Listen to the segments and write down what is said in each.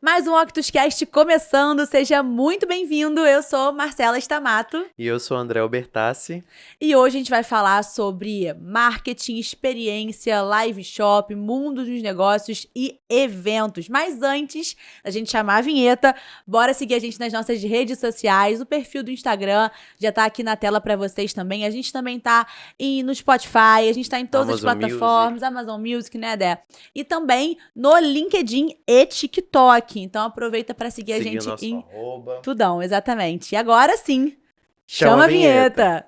Mais um OctusCast começando, seja muito bem-vindo, eu sou Marcela Stamato. E eu sou André Albertassi. E hoje a gente vai falar sobre marketing, experiência, live shop, mundo dos negócios e eventos. Mas antes da gente chamar a vinheta, bora seguir a gente nas nossas redes sociais, o perfil do Instagram já tá aqui na tela pra vocês também. A gente também tá no Spotify, a gente tá em todas as plataformas, Amazon Music, né, Dé? E também no LinkedIn e TikTok. Então aproveita pra seguir a gente em arroba. tudão, exatamente. E agora sim, chama a vinheta.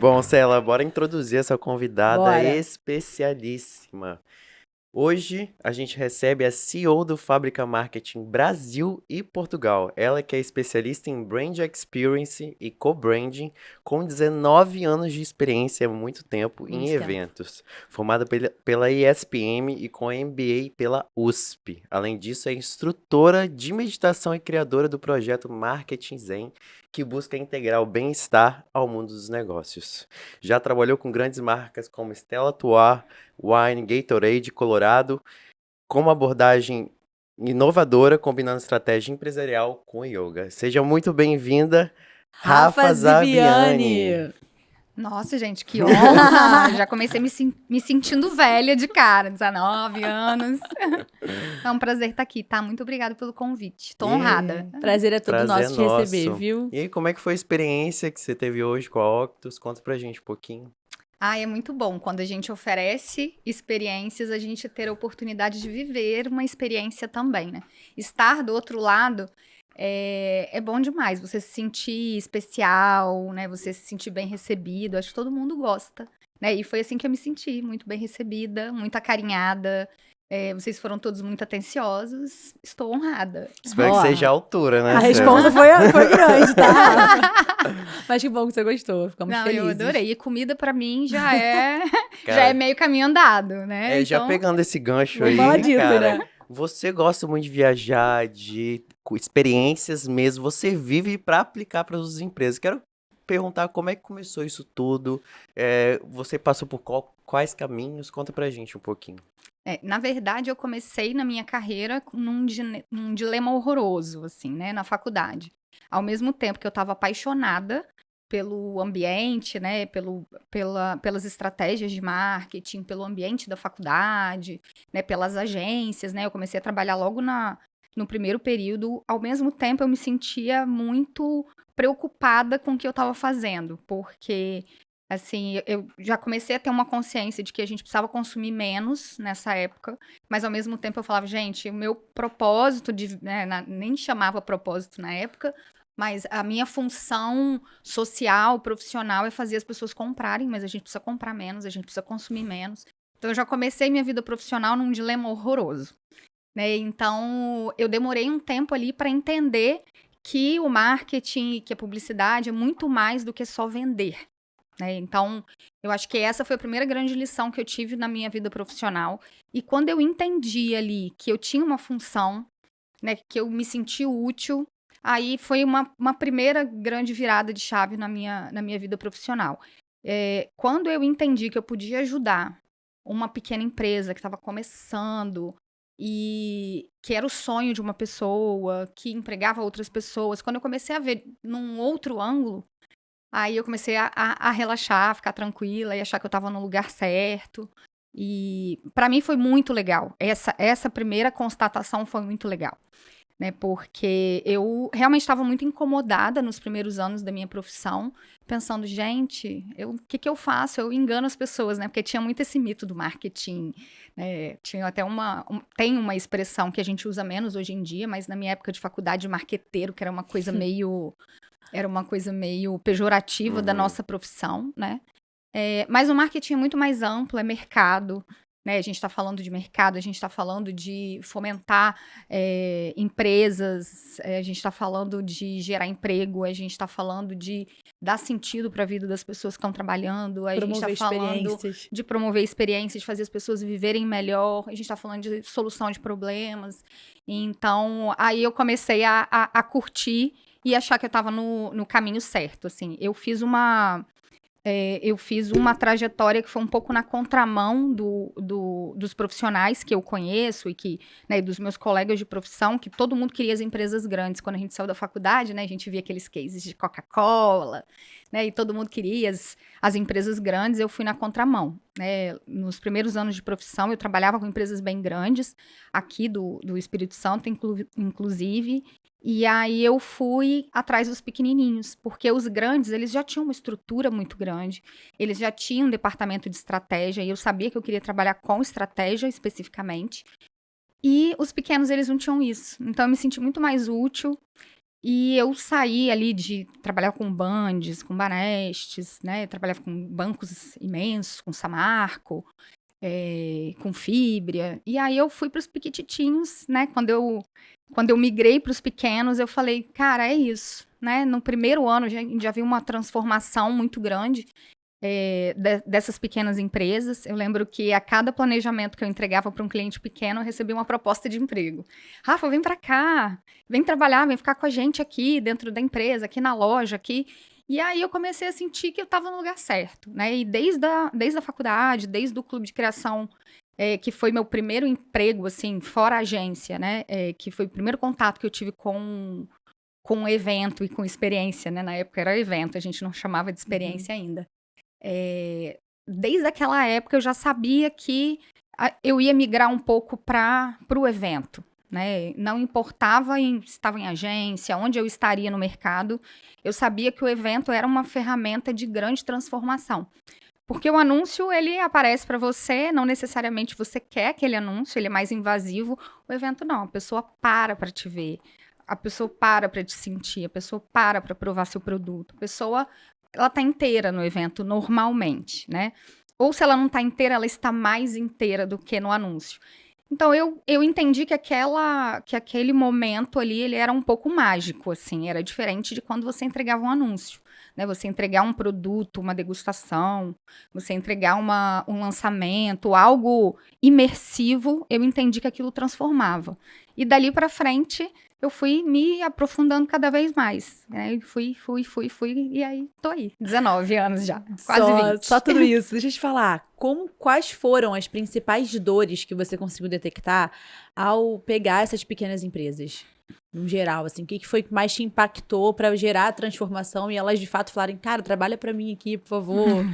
Bom, Cela, bora introduzir essa convidada especialíssima. Hoje a gente recebe a CEO do Fábrica Marketing Brasil e Portugal. Ela que é especialista em Brand Experience e Co-Branding, com 19 anos de experiência, muito tempo em eventos. Formada pela ESPM e com MBA pela USP. Além disso, é instrutora de meditação e criadora do projeto Marketing Zen, que busca integrar o bem-estar ao mundo dos negócios. Já trabalhou com grandes marcas como Stella Artois, Wine, Gatorade, Colorado, com uma abordagem inovadora, combinando estratégia empresarial com yoga. Seja muito bem-vinda, Rafa Zaviani. Nossa, gente, que honra! Já comecei me sentindo velha de cara, 19 anos. É um prazer estar aqui, tá? Muito obrigada pelo convite. Tô honrada. Prazer é todo nosso te receber, viu? E aí, como é que foi a experiência que você teve hoje com a Octus? Conta pra gente um pouquinho. É muito bom quando a gente oferece experiências, a gente ter a oportunidade de viver uma experiência também, né? Estar do outro lado é bom demais, você se sentir especial, né? Você se sentir bem recebido, acho que todo mundo gosta, né? E foi assim que eu me senti, muito bem recebida, muito acarinhada. Vocês foram todos muito atenciosos, estou honrada. Espero que seja a altura, né? A resposta foi grande, tá? Mas que bom que você gostou, ficamos felizes. Eu adorei. E comida pra mim já é meio caminho andado, né? Então, já pegando esse gancho aí, cara, né? Você gosta muito de viajar, de experiências mesmo, você vive para aplicar para as empresas. Quero perguntar como é que começou isso tudo, você passou por quais caminhos? Conta pra gente um pouquinho. Na verdade, eu comecei na minha carreira num dilema horroroso, assim, né, na faculdade. Ao mesmo tempo que eu estava apaixonada pelo ambiente, né, pelas estratégias de marketing, pelo ambiente da faculdade, né, pelas agências, né, eu comecei a trabalhar logo no primeiro período. Ao mesmo tempo, eu me sentia muito preocupada com o que eu estava fazendo, porque assim, eu já comecei a ter uma consciência de que a gente precisava consumir menos nessa época, mas ao mesmo tempo eu falava, gente, o meu propósito, nem chamava propósito na época, mas a minha função social, profissional é fazer as pessoas comprarem, mas a gente precisa comprar menos, a gente precisa consumir menos. Então eu já comecei minha vida profissional num dilema horroroso, né? Então eu demorei um tempo ali para entender que o marketing, que a publicidade é muito mais do que só vender. Então, eu acho que essa foi a primeira grande lição que eu tive na minha vida profissional. E quando eu entendi ali que eu tinha uma função, né, que eu me senti útil, aí foi uma primeira grande virada de chave na minha vida profissional. Quando eu entendi que eu podia ajudar uma pequena empresa que estava começando e que era o sonho de uma pessoa, que empregava outras pessoas, quando eu comecei a ver num outro ângulo, aí eu comecei a relaxar, a ficar tranquila e achar que eu estava no lugar certo. E para mim foi muito legal. Essa primeira constatação foi muito legal, né? Porque eu realmente estava muito incomodada nos primeiros anos da minha profissão, pensando, gente, o que eu faço? Eu engano as pessoas, né? Porque tinha muito esse mito do marketing, né? Tinha até tem uma expressão que a gente usa menos hoje em dia, mas na minha época de faculdade, marqueteiro, que era uma coisa meio pejorativa da nossa profissão, né? Mas o marketing é muito mais amplo, é mercado, né? A gente está falando de mercado, a gente está falando de fomentar empresas, a gente está falando de gerar emprego, a gente está falando de dar sentido para a vida das pessoas que estão trabalhando, a gente está falando de promover experiências, de fazer as pessoas viverem melhor, a gente está falando de solução de problemas. Então, aí eu comecei a curtir e achar que eu estava no caminho certo, assim. Eu fiz uma trajetória que foi um pouco na contramão dos profissionais que eu conheço e né, dos meus colegas de profissão, que todo mundo queria as empresas grandes. Quando a gente saiu da faculdade, né, a gente via aqueles cases de Coca-Cola, né, e todo mundo queria as empresas grandes. Eu fui na contramão, né. Nos primeiros anos de profissão, eu trabalhava com empresas bem grandes, aqui do Espírito Santo, inclusive. E aí eu fui atrás dos pequenininhos, porque os grandes, eles já tinham uma estrutura muito grande, eles já tinham um departamento de estratégia, e eu sabia que eu queria trabalhar com estratégia especificamente, e os pequenos, eles não tinham isso. Então eu me senti muito mais útil, e eu saí ali de trabalhar com Bandes, com Banestes, né, trabalhava com bancos imensos, com Samarco, com Fibria, e aí eu fui para os piquititinhos, né, quando eu migrei para os pequenos, eu falei, cara, é isso, né? No primeiro ano, já vi uma transformação muito grande dessas pequenas empresas. Eu lembro que a cada planejamento que eu entregava para um cliente pequeno, eu recebia uma proposta de emprego. Rafa, vem para cá, vem trabalhar, vem ficar com a gente aqui dentro da empresa, aqui na loja, aqui. E aí eu comecei a sentir que eu estava no lugar certo, né? E desde a faculdade, desde o clube de criação, que foi meu primeiro emprego, assim, fora agência, né? Que foi o primeiro contato que eu tive com um evento e com experiência, né? Na época era evento, a gente não chamava de experiência ainda. Desde aquela época eu já sabia que eu ia migrar um pouco para o evento, né? Não importava se estava em agência, onde eu estaria no mercado, eu sabia que o evento era uma ferramenta de grande transformação. Porque o anúncio, ele aparece para você, não necessariamente você quer aquele anúncio, ele é mais invasivo. O evento não, a pessoa para te ver, a pessoa para te sentir, a pessoa para provar seu produto. A pessoa, ela tá inteira no evento normalmente, né? Ou se ela não tá inteira, ela está mais inteira do que no anúncio. Então, eu entendi que aquele momento ali, ele era um pouco mágico, assim, era diferente de quando você entregava um anúncio, né? Você entregar um produto, uma degustação, você entregar um lançamento, algo imersivo, eu entendi que aquilo transformava. E dali para frente, eu fui me aprofundando cada vez mais, né? Fui, e aí tô aí, 19 anos já, quase 20. Só tudo isso. Deixa eu te falar, quais foram as principais dores que você conseguiu detectar ao pegar essas pequenas empresas? No geral, assim, o que foi que mais te impactou para gerar a transformação e elas de fato falarem, cara, trabalha para mim aqui, por favor.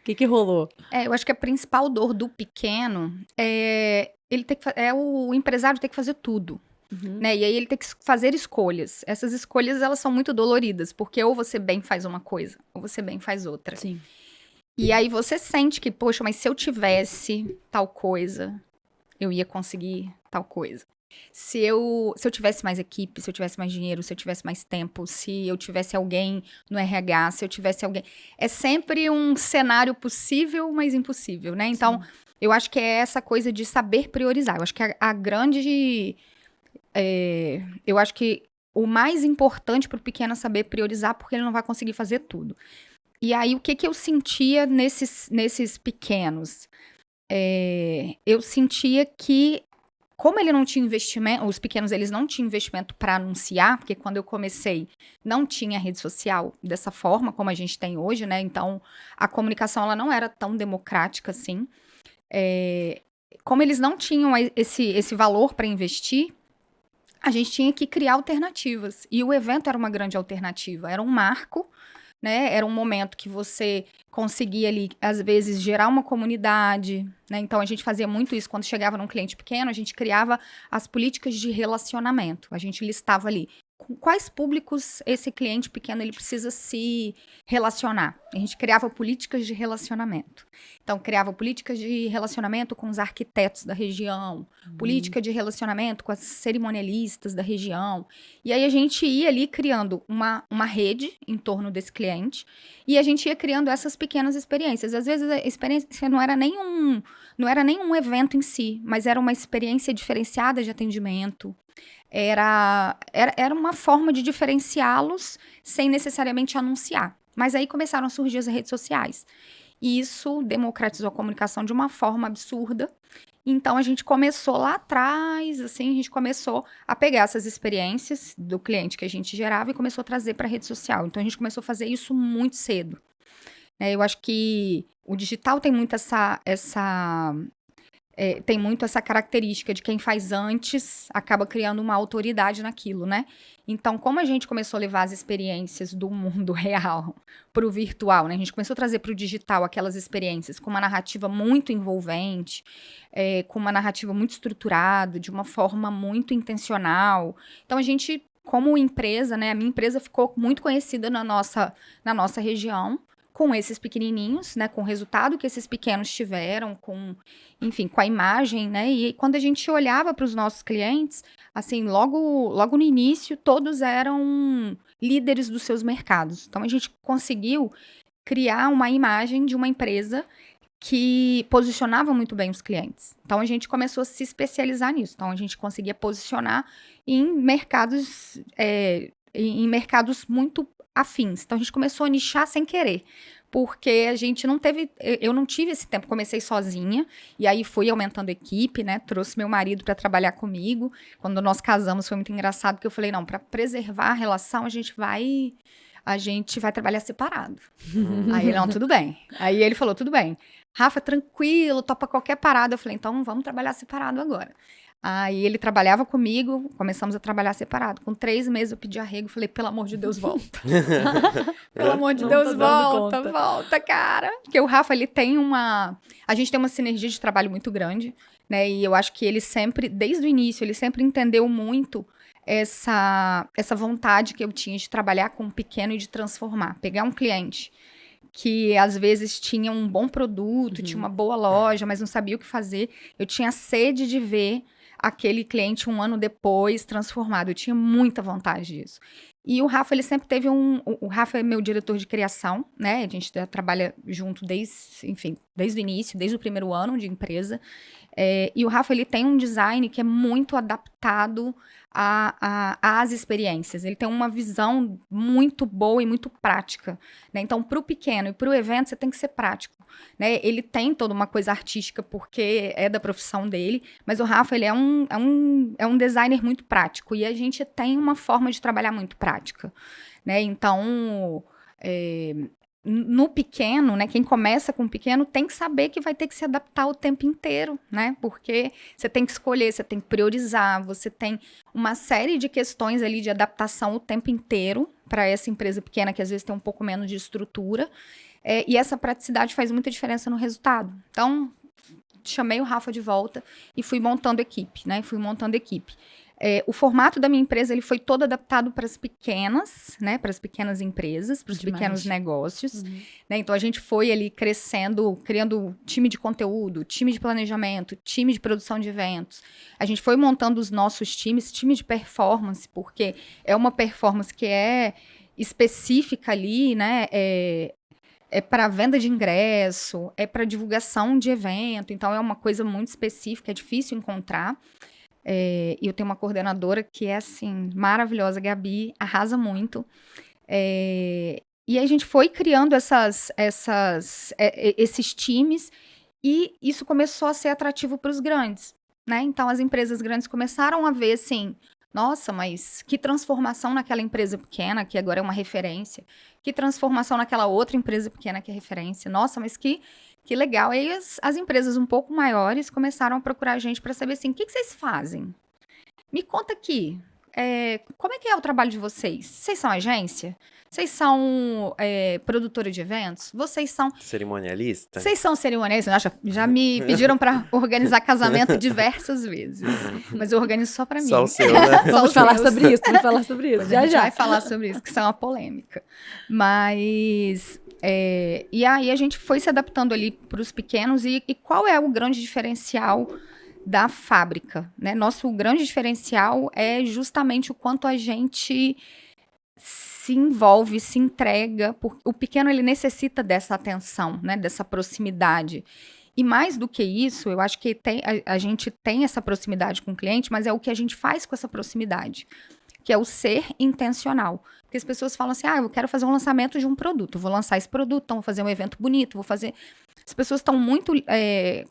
O que rolou? Eu acho que a principal dor do pequeno é o empresário ter que fazer tudo. Uhum. Né? E aí ele tem que fazer escolhas. Essas escolhas, elas são muito doloridas, porque ou você bem faz uma coisa, ou você bem faz outra. Sim. E aí você sente que, poxa, mas se eu tivesse tal coisa, eu ia conseguir tal coisa. Se eu tivesse mais equipe, se eu tivesse mais dinheiro, se eu tivesse mais tempo, se eu tivesse alguém no RH, se eu tivesse alguém... É sempre um cenário possível, mas impossível, né? Então, sim, eu acho que é essa coisa de saber priorizar. Eu acho que a grande... eu acho que o mais importante para o pequeno é saber priorizar, porque ele não vai conseguir fazer tudo. E aí, o que eu sentia nesses pequenos? Eu sentia que, como ele não tinha investimento, os pequenos, eles não tinham investimento para anunciar, porque quando eu comecei, não tinha rede social dessa forma como a gente tem hoje, né? Então, a comunicação, ela não era tão democrática assim. Como eles não tinham esse valor para investir, a gente tinha que criar alternativas. E o evento era uma grande alternativa, era um marco, né? Era um momento que você conseguia ali, às vezes, gerar uma comunidade, né? Então, a gente fazia muito isso. Quando chegava num cliente pequeno, a gente criava as políticas de relacionamento. A gente listava ali com quais públicos esse cliente pequeno ele precisa se relacionar. A gente criava políticas de relacionamento. Então, criava políticas de relacionamento com os arquitetos da região, política de relacionamento com as cerimonialistas da região. E aí, a gente ia ali criando uma rede em torno desse cliente e a gente ia criando essas pequenas experiências. Às vezes, a experiência não era nem um evento em si, mas era uma experiência diferenciada de atendimento. Era uma forma de diferenciá-los sem necessariamente anunciar. Mas aí começaram a surgir as redes sociais. E isso democratizou a comunicação de uma forma absurda. Então, a gente começou lá atrás, assim, a gente começou a pegar essas experiências do cliente que a gente gerava e começou a trazer para a rede social. Então, a gente começou a fazer isso muito cedo. Eu acho que o digital tem muito tem muito essa característica de quem faz antes acaba criando uma autoridade naquilo, né? Então, como a gente começou a levar as experiências do mundo real para o virtual, né? A gente começou a trazer para o digital aquelas experiências com uma narrativa muito envolvente, com uma narrativa muito estruturada, de uma forma muito intencional. Então, a gente, como empresa, né? A minha empresa ficou muito conhecida na nossa região, com esses pequenininhos, né, com o resultado que esses pequenos tiveram, enfim, com a imagem, né, e quando a gente olhava para os nossos clientes, assim, logo no início, todos eram líderes dos seus mercados. Então, a gente conseguiu criar uma imagem de uma empresa que posicionava muito bem os clientes. Então, a gente começou a se especializar nisso. Então, a gente conseguia posicionar em mercados muito afins. Então, a gente começou a nichar sem querer, porque a gente não teve, eu não tive esse tempo, comecei sozinha, e aí fui aumentando a equipe, né, trouxe meu marido para trabalhar comigo. Quando nós casamos foi muito engraçado, porque eu falei, não, para preservar a relação, a gente vai trabalhar separado. Aí ele, não, tudo bem. Aí ele falou, tudo bem. Rafa, tranquilo, topa qualquer parada. Eu falei, então vamos trabalhar separado agora. Aí ele trabalhava comigo, começamos a trabalhar separado. Com 3 meses eu pedi arrego, falei, pelo amor de Deus, volta. Pelo amor de Não Deus, tô dando volta, conta. volta, cara. Porque o Rafa, a gente tem uma sinergia de trabalho muito grande, né? E eu acho que ele sempre, desde o início, ele sempre entendeu muito essa vontade que eu tinha de trabalhar com o pequeno e de transformar. Pegar um cliente que às vezes tinha um bom produto, tinha uma boa loja, mas não sabia o que fazer. Eu tinha sede de ver aquele cliente 1 ano depois transformado. Eu tinha muita vontade disso. E o Rafa, ele sempre teve o Rafa é meu diretor de criação, né? A gente trabalha junto desde o início, desde o primeiro ano de empresa. E o Rafa, ele tem um design que é muito adaptado às experiências. Ele tem uma visão muito boa e muito prática, né? Então, para o pequeno e para o evento, você tem que ser prático, né? Ele tem toda uma coisa artística porque é da profissão dele, mas o Rafa, ele é um designer muito prático e a gente tem uma forma de trabalhar muito prática, né? Então, no pequeno, né, quem começa com o pequeno tem que saber que vai ter que se adaptar o tempo inteiro, né, porque você tem que escolher, você tem que priorizar, você tem uma série de questões ali de adaptação o tempo inteiro para essa empresa pequena que às vezes tem um pouco menos de estrutura, e essa praticidade faz muita diferença no resultado. Então, chamei o Rafa de volta e fui montando equipe, né, o formato da minha empresa, ele foi todo adaptado para as pequenas, né, para as pequenas empresas, para os pequenos negócios, né, então a gente foi ali crescendo, criando time de conteúdo, time de planejamento, time de produção de eventos, a gente foi montando os nossos times, time de performance, porque é uma performance que é específica ali, né, é para venda de ingresso, é para divulgação de evento, então é uma coisa muito específica, é difícil encontrar. E eu tenho uma coordenadora que é, assim, maravilhosa, Gabi, arrasa muito. E a gente foi criando esses times e isso começou a ser atrativo para os grandes, né? Então, as empresas grandes começaram a ver, assim, nossa, mas que transformação naquela empresa pequena, que agora é uma referência. Que transformação naquela outra empresa pequena que é referência. Nossa, mas que legal. E aí as empresas um pouco maiores começaram a procurar a gente para saber assim, o que vocês fazem? Me conta aqui, como é que é o trabalho de vocês? Vocês são agência? Vocês são produtora de eventos? Vocês são... Cerimonialista? Vocês são cerimonialistas? Já me pediram para organizar casamento diversas vezes. Mas eu organizo só para mim. Só o seu, né? Vamos falar sobre isso, vamos falar sobre isso. Pois a gente vai falar sobre isso, que isso é uma polêmica. Mas... e aí a gente foi se adaptando ali para os pequenos e qual é o grande diferencial da fábrica, né? Nosso grande diferencial é justamente o quanto a gente se envolve, se entrega, porque o pequeno ele necessita dessa atenção, né? Dessa proximidade. E mais do que isso, eu acho que a gente tem essa proximidade com o cliente, mas é o que a gente faz com essa proximidade, que é o ser intencional. Porque as pessoas falam assim, eu quero fazer um lançamento de um produto, vou lançar esse produto, então vou fazer um evento bonito, vou fazer... As pessoas estão muito,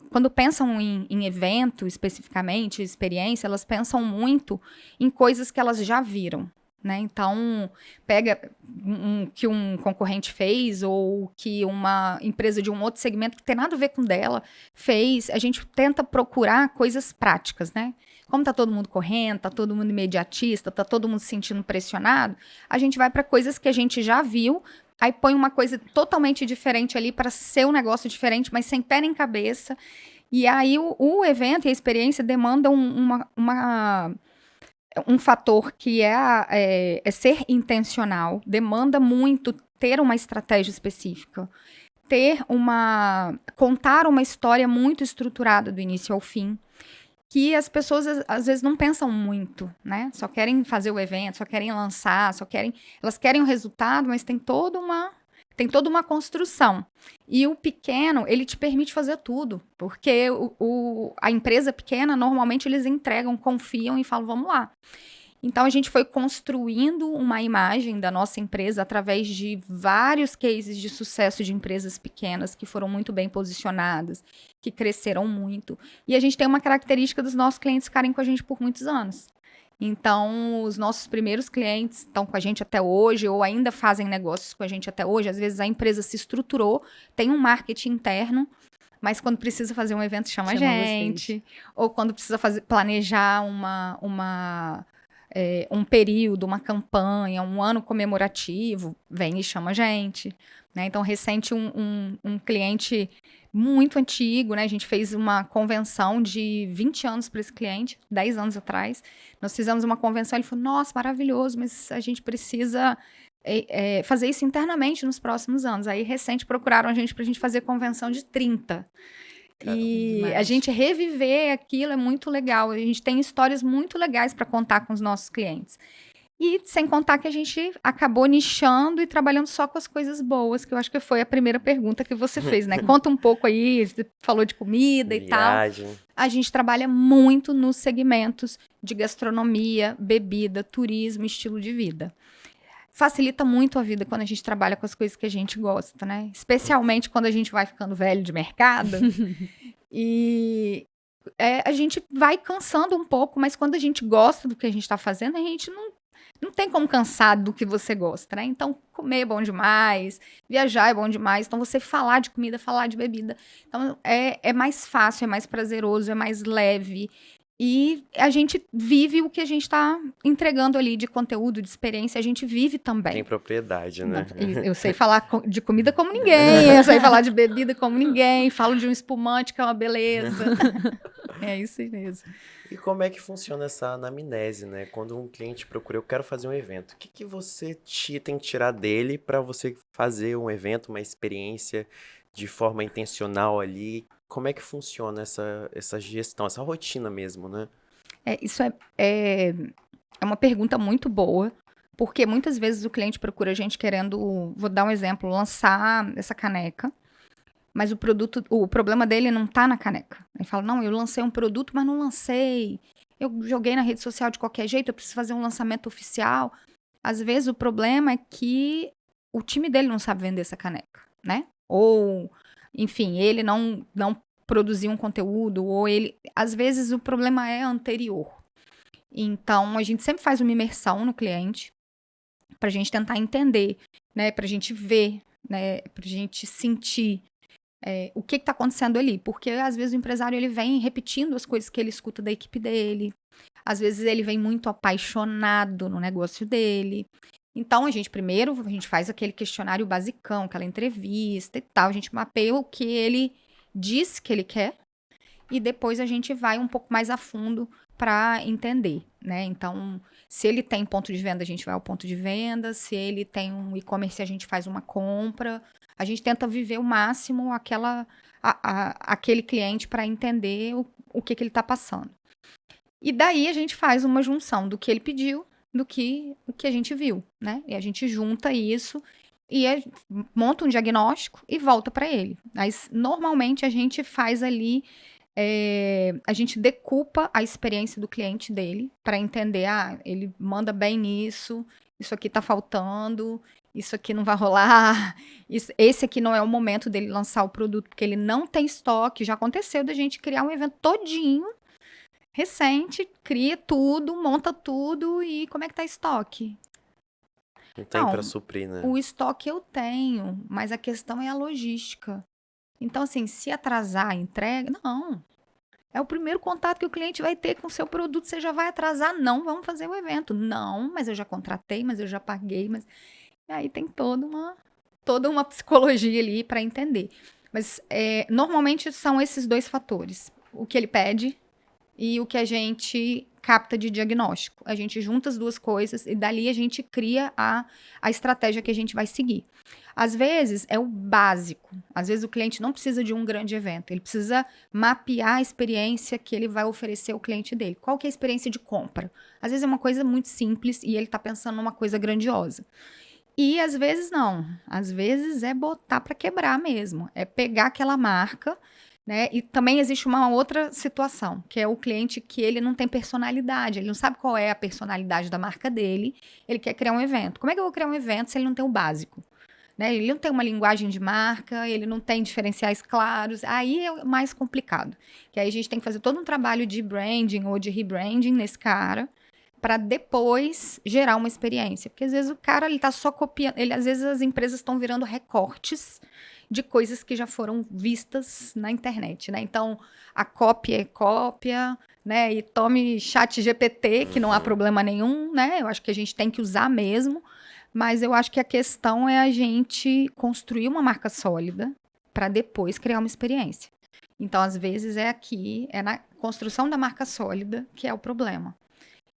quando pensam em evento especificamente, experiência, elas pensam muito em coisas que elas já viram, né? Então, pega que um concorrente fez ou que uma empresa de um outro segmento que tem nada a ver com dela fez, a gente tenta procurar coisas práticas, né? Como tá todo mundo correndo, tá todo mundo imediatista, tá todo mundo se sentindo pressionado, a gente vai para coisas que a gente já viu, aí põe uma coisa totalmente diferente ali para ser um negócio diferente, mas sem pé nem cabeça. E aí o evento e a experiência demandam um fator que é ser intencional, demanda muito ter uma estratégia específica, contar uma história muito estruturada do início ao fim, que as pessoas às vezes não pensam muito, né? Só querem fazer o evento, só querem lançar, elas querem o resultado, mas tem toda uma construção. E o pequeno, ele te permite fazer tudo, porque a empresa pequena, normalmente eles entregam, confiam e falam, vamos lá. Então, a gente foi construindo uma imagem da nossa empresa através de vários cases de sucesso de empresas pequenas que foram muito bem posicionadas, que cresceram muito. E a gente tem uma característica dos nossos clientes ficarem com a gente por muitos anos. Então, os nossos primeiros clientes estão com a gente até hoje ou ainda fazem negócios com a gente até hoje. Às vezes, a empresa se estruturou, tem um marketing interno, mas quando precisa fazer um evento, chama a gente. Ou quando precisa planejar um período, uma campanha, um ano comemorativo, vem e chama a gente, né? Então, recente, um cliente muito antigo, né? A gente fez uma convenção de 20 anos para esse cliente, 10 anos atrás. Nós fizemos uma convenção, ele falou, nossa, maravilhoso, mas a gente precisa fazer isso internamente nos próximos anos. Aí, recente, procuraram a gente para a gente fazer convenção de 30. E a gente reviver aquilo é muito legal. A gente tem histórias muito legais para contar com os nossos clientes. E sem contar que a gente acabou nichando e trabalhando só com as coisas boas, que eu acho que foi a primeira pergunta que você fez, né? Conta um pouco aí, você falou de comida e tal. A gente trabalha muito nos segmentos de gastronomia, bebida, turismo, estilo de vida. Facilita muito a vida quando a gente trabalha com as coisas que a gente gosta, né? Especialmente quando a gente vai ficando velho de mercado. E a gente vai cansando um pouco, mas quando a gente gosta do que a gente está fazendo, a gente não tem como cansar do que você gosta, né? Então, comer é bom demais, viajar é bom demais. Então, você falar de comida, falar de bebida. Então, é mais fácil, é mais prazeroso, é mais leve. E a gente vive o que a gente está entregando ali de conteúdo, de experiência, a gente vive também. Tem propriedade, né? Eu sei falar de comida como ninguém, eu sei falar de bebida como ninguém, falo de um espumante que é uma beleza. É isso mesmo. E como é que funciona essa anamnese, né? Quando um cliente procura, eu quero fazer um evento, o que você tem que tirar dele para você fazer um evento, uma experiência de forma intencional ali? Como é que funciona essa gestão, essa rotina mesmo, né? Isso é uma pergunta muito boa, porque muitas vezes o cliente procura a gente querendo, vou dar um exemplo, lançar essa caneca, mas o problema dele não tá na caneca. Ele fala, não, eu lancei um produto, mas não lancei. Eu joguei na rede social de qualquer jeito, eu preciso fazer um lançamento oficial. Às vezes o problema é que o time dele não sabe vender essa caneca, né? Ou, enfim, ele não produziu um conteúdo, ou às vezes o problema é anterior. Então, a gente sempre faz uma imersão no cliente, pra gente tentar entender, né? Pra gente ver, né? Pra gente sentir o que tá acontecendo ali. Porque, às vezes, o empresário, ele vem repetindo as coisas que ele escuta da equipe dele. Às vezes, ele vem muito apaixonado no negócio dele. Então, a gente faz aquele questionário basicão, aquela entrevista e tal. A gente mapeia o que ele diz que ele quer. E depois a gente vai um pouco mais a fundo para entender, né? Então, se ele tem ponto de venda, a gente vai ao ponto de venda. Se ele tem um e-commerce, a gente faz uma compra. A gente tenta viver o máximo aquele cliente para entender o que ele está passando. E daí a gente faz uma junção do que ele pediu, o que a gente viu, né? E a gente junta isso e monta um diagnóstico e volta para ele. Mas, normalmente, a gente faz ali, a gente decupa a experiência do cliente dele para entender, ele manda bem nisso, isso aqui tá faltando. isso aqui não vai rolar, esse aqui não é o momento dele lançar o produto, porque ele não tem estoque. Já aconteceu da gente criar um evento todinho, recente, cria tudo, monta tudo e como é que tá estoque? Não tem Não, pra suprir, né? o estoque eu tenho, mas a questão é a logística. Então, assim, se atrasar a entrega, não. É o primeiro contato que o cliente vai ter com o seu produto, você já vai atrasar, não, vamos fazer o evento. Não, mas eu já contratei, mas eu já paguei, mas... E aí tem toda uma psicologia ali para entender. Mas normalmente são esses dois fatores. O que ele pede e o que a gente capta de diagnóstico. A gente junta as duas coisas e dali a gente cria a estratégia que a gente vai seguir. Às vezes é o básico. Às vezes o cliente não precisa de um grande evento. Ele precisa mapear a experiência que ele vai oferecer ao cliente dele. Qual que é a experiência de compra? Às vezes é uma coisa muito simples e ele está pensando numa coisa grandiosa. E às vezes não. Às vezes é botar para quebrar mesmo. É pegar aquela marca, né? E também existe uma outra situação, que é o cliente que ele não tem personalidade. Ele não sabe qual é a personalidade da marca dele. Ele quer criar um evento. Como é que eu vou criar um evento se ele não tem o básico? Né? Ele não tem uma linguagem de marca, ele não tem diferenciais claros. Aí é mais complicado. Que aí a gente tem que fazer todo um trabalho de branding ou de rebranding nesse cara, para depois gerar uma experiência. Porque às vezes o cara ele tá só copiando, às vezes as empresas estão virando recortes de coisas que já foram vistas na internet, né? Então, a cópia é cópia, né? E tome chat GPT, que não há problema nenhum, né? Eu acho que a gente tem que usar mesmo, mas eu acho que a questão é a gente construir uma marca sólida para depois criar uma experiência. Então, às vezes, é na construção da marca sólida que é o problema.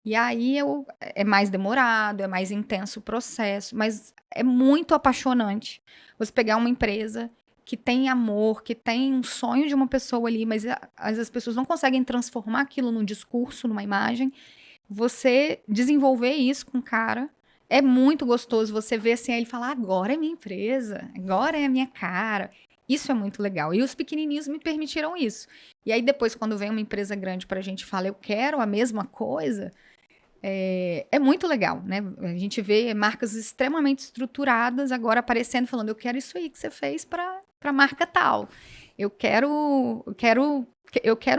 E aí é mais demorado, é mais intenso o processo, mas é muito apaixonante você pegar uma empresa que tem amor, que tem um sonho de uma pessoa ali, mas as pessoas não conseguem transformar aquilo num discurso, numa imagem. Você desenvolver isso com o cara é muito gostoso. Você ver assim, ele falar, agora é minha empresa, agora é a minha cara. Isso é muito legal. E os pequenininhos me permitiram isso. E aí depois, quando vem uma empresa grande pra gente falar, eu quero a mesma coisa... É muito legal, né? A gente vê marcas extremamente estruturadas agora aparecendo, falando, eu quero isso aí que você fez para marca tal. Eu quero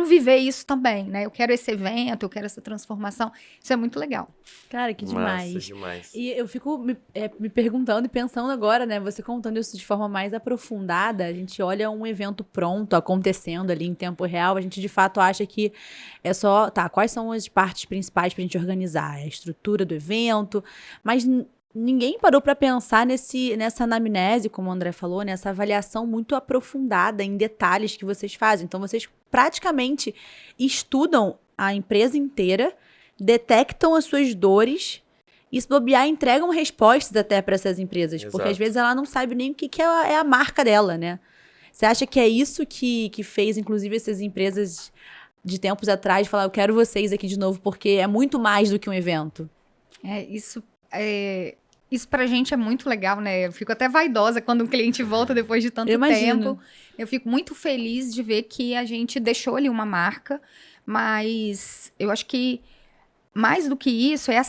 viver isso também, né? Eu quero esse evento, eu quero essa transformação. Isso é muito legal. Cara, que demais. Massa, demais. E eu fico me perguntando e pensando agora, né? Você contando isso de forma mais aprofundada, a gente olha um evento pronto, acontecendo ali em tempo real, a gente de fato acha que é só, tá, quais são as partes principais pra gente organizar? A estrutura do evento, mas ninguém parou para pensar nessa anamnese, como o André falou, nessa avaliação muito aprofundada em detalhes que vocês fazem. Então, vocês praticamente estudam a empresa inteira, detectam as suas dores e, se bobear, entregam respostas até para essas empresas. Exato. Porque, às vezes, ela não sabe nem o que é a marca dela, né? Você acha que é isso que fez, inclusive, essas empresas de tempos atrás falar, eu quero vocês aqui de novo, porque é muito mais do que um evento? Isso pra gente é muito legal, né? Eu fico até vaidosa quando um cliente volta depois de tanto tempo. Eu fico muito feliz de ver que a gente deixou ali uma marca, mas eu acho que mais do que isso é a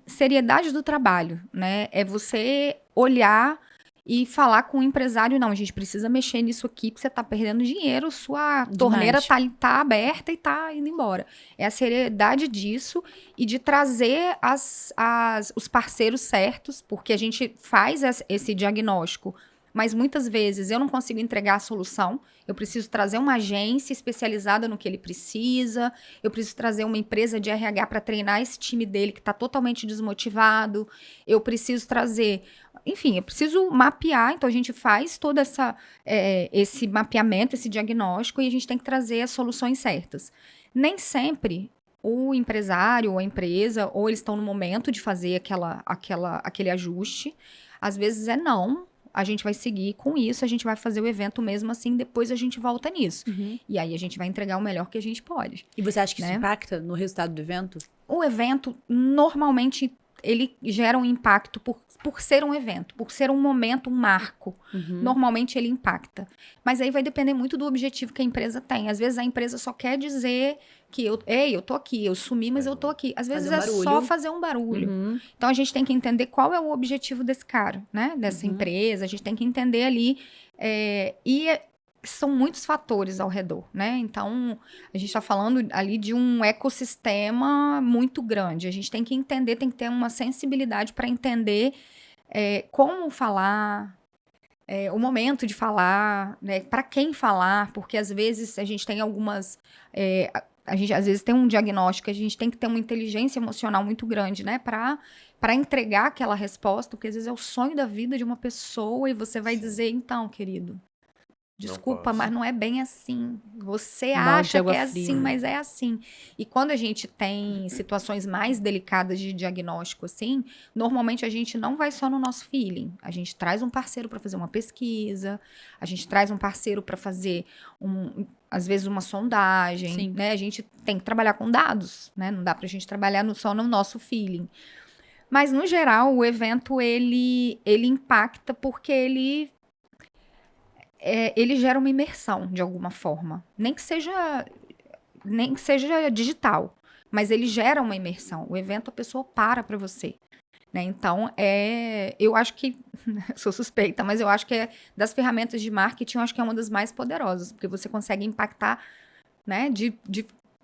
seriedade do trabalho, né? É você olhar e falar com o empresário, não, a gente precisa mexer nisso aqui, porque você tá perdendo dinheiro, sua torneira tá aberta e tá indo embora. É a seriedade disso e de trazer os parceiros certos, porque a gente faz esse diagnóstico, mas muitas vezes eu não consigo entregar a solução, eu preciso trazer uma agência especializada no que ele precisa, eu preciso trazer uma empresa de RH para treinar esse time dele que está totalmente desmotivado, eu preciso trazer... Enfim, eu preciso mapear, então a gente faz todo esse mapeamento, esse diagnóstico, e a gente tem que trazer as soluções certas. Nem sempre o empresário ou a empresa, ou eles estão no momento de fazer aquele ajuste, às vezes não, a gente vai seguir com isso, a gente vai fazer o evento mesmo assim, depois a gente volta nisso. Uhum. E aí a gente vai entregar o melhor que a gente pode. E você acha que né? isso impacta no resultado do evento? O evento, normalmente, ele gera um impacto por ser um evento, por ser um momento, um marco. Normalmente ele impacta. Mas aí vai depender muito do objetivo que a empresa tem. Às vezes a empresa só quer dizer que eu tô aqui, eu sumi, mas eu tô aqui. Às vezes é só fazer um barulho. Então a gente tem que entender qual é o objetivo desse cara, né? Dessa empresa. A gente tem que entender ali. São muitos fatores ao redor, né? Então, a gente está falando ali de um ecossistema muito grande. A gente tem que entender, tem que ter uma sensibilidade para entender como falar, o momento de falar, né? Para quem falar, porque às vezes a gente tem algumas... a gente às vezes tem um diagnóstico, a gente tem que ter uma inteligência emocional muito grande, né? Para entregar aquela resposta, porque às vezes é o sonho da vida de uma pessoa e você vai dizer, então, querido... Desculpa, mas não é bem assim. Você acha que é assim, mas é assim. E quando a gente tem situações mais delicadas de diagnóstico, assim, normalmente a gente não vai só no nosso feeling. A gente traz um parceiro para fazer uma pesquisa, a gente traz um parceiro para fazer, às vezes, uma sondagem, né? A gente tem que trabalhar com dados, né? Não dá pra gente trabalhar só no nosso feeling. Mas, no geral, o evento, ele impacta porque ele gera uma imersão, de alguma forma. Nem que seja digital, mas ele gera uma imersão. O evento, a pessoa para você. Né? Então, eu acho que, sou suspeita, mas eu acho que das ferramentas de marketing, eu acho que é uma das mais poderosas, porque você consegue impactar, né, de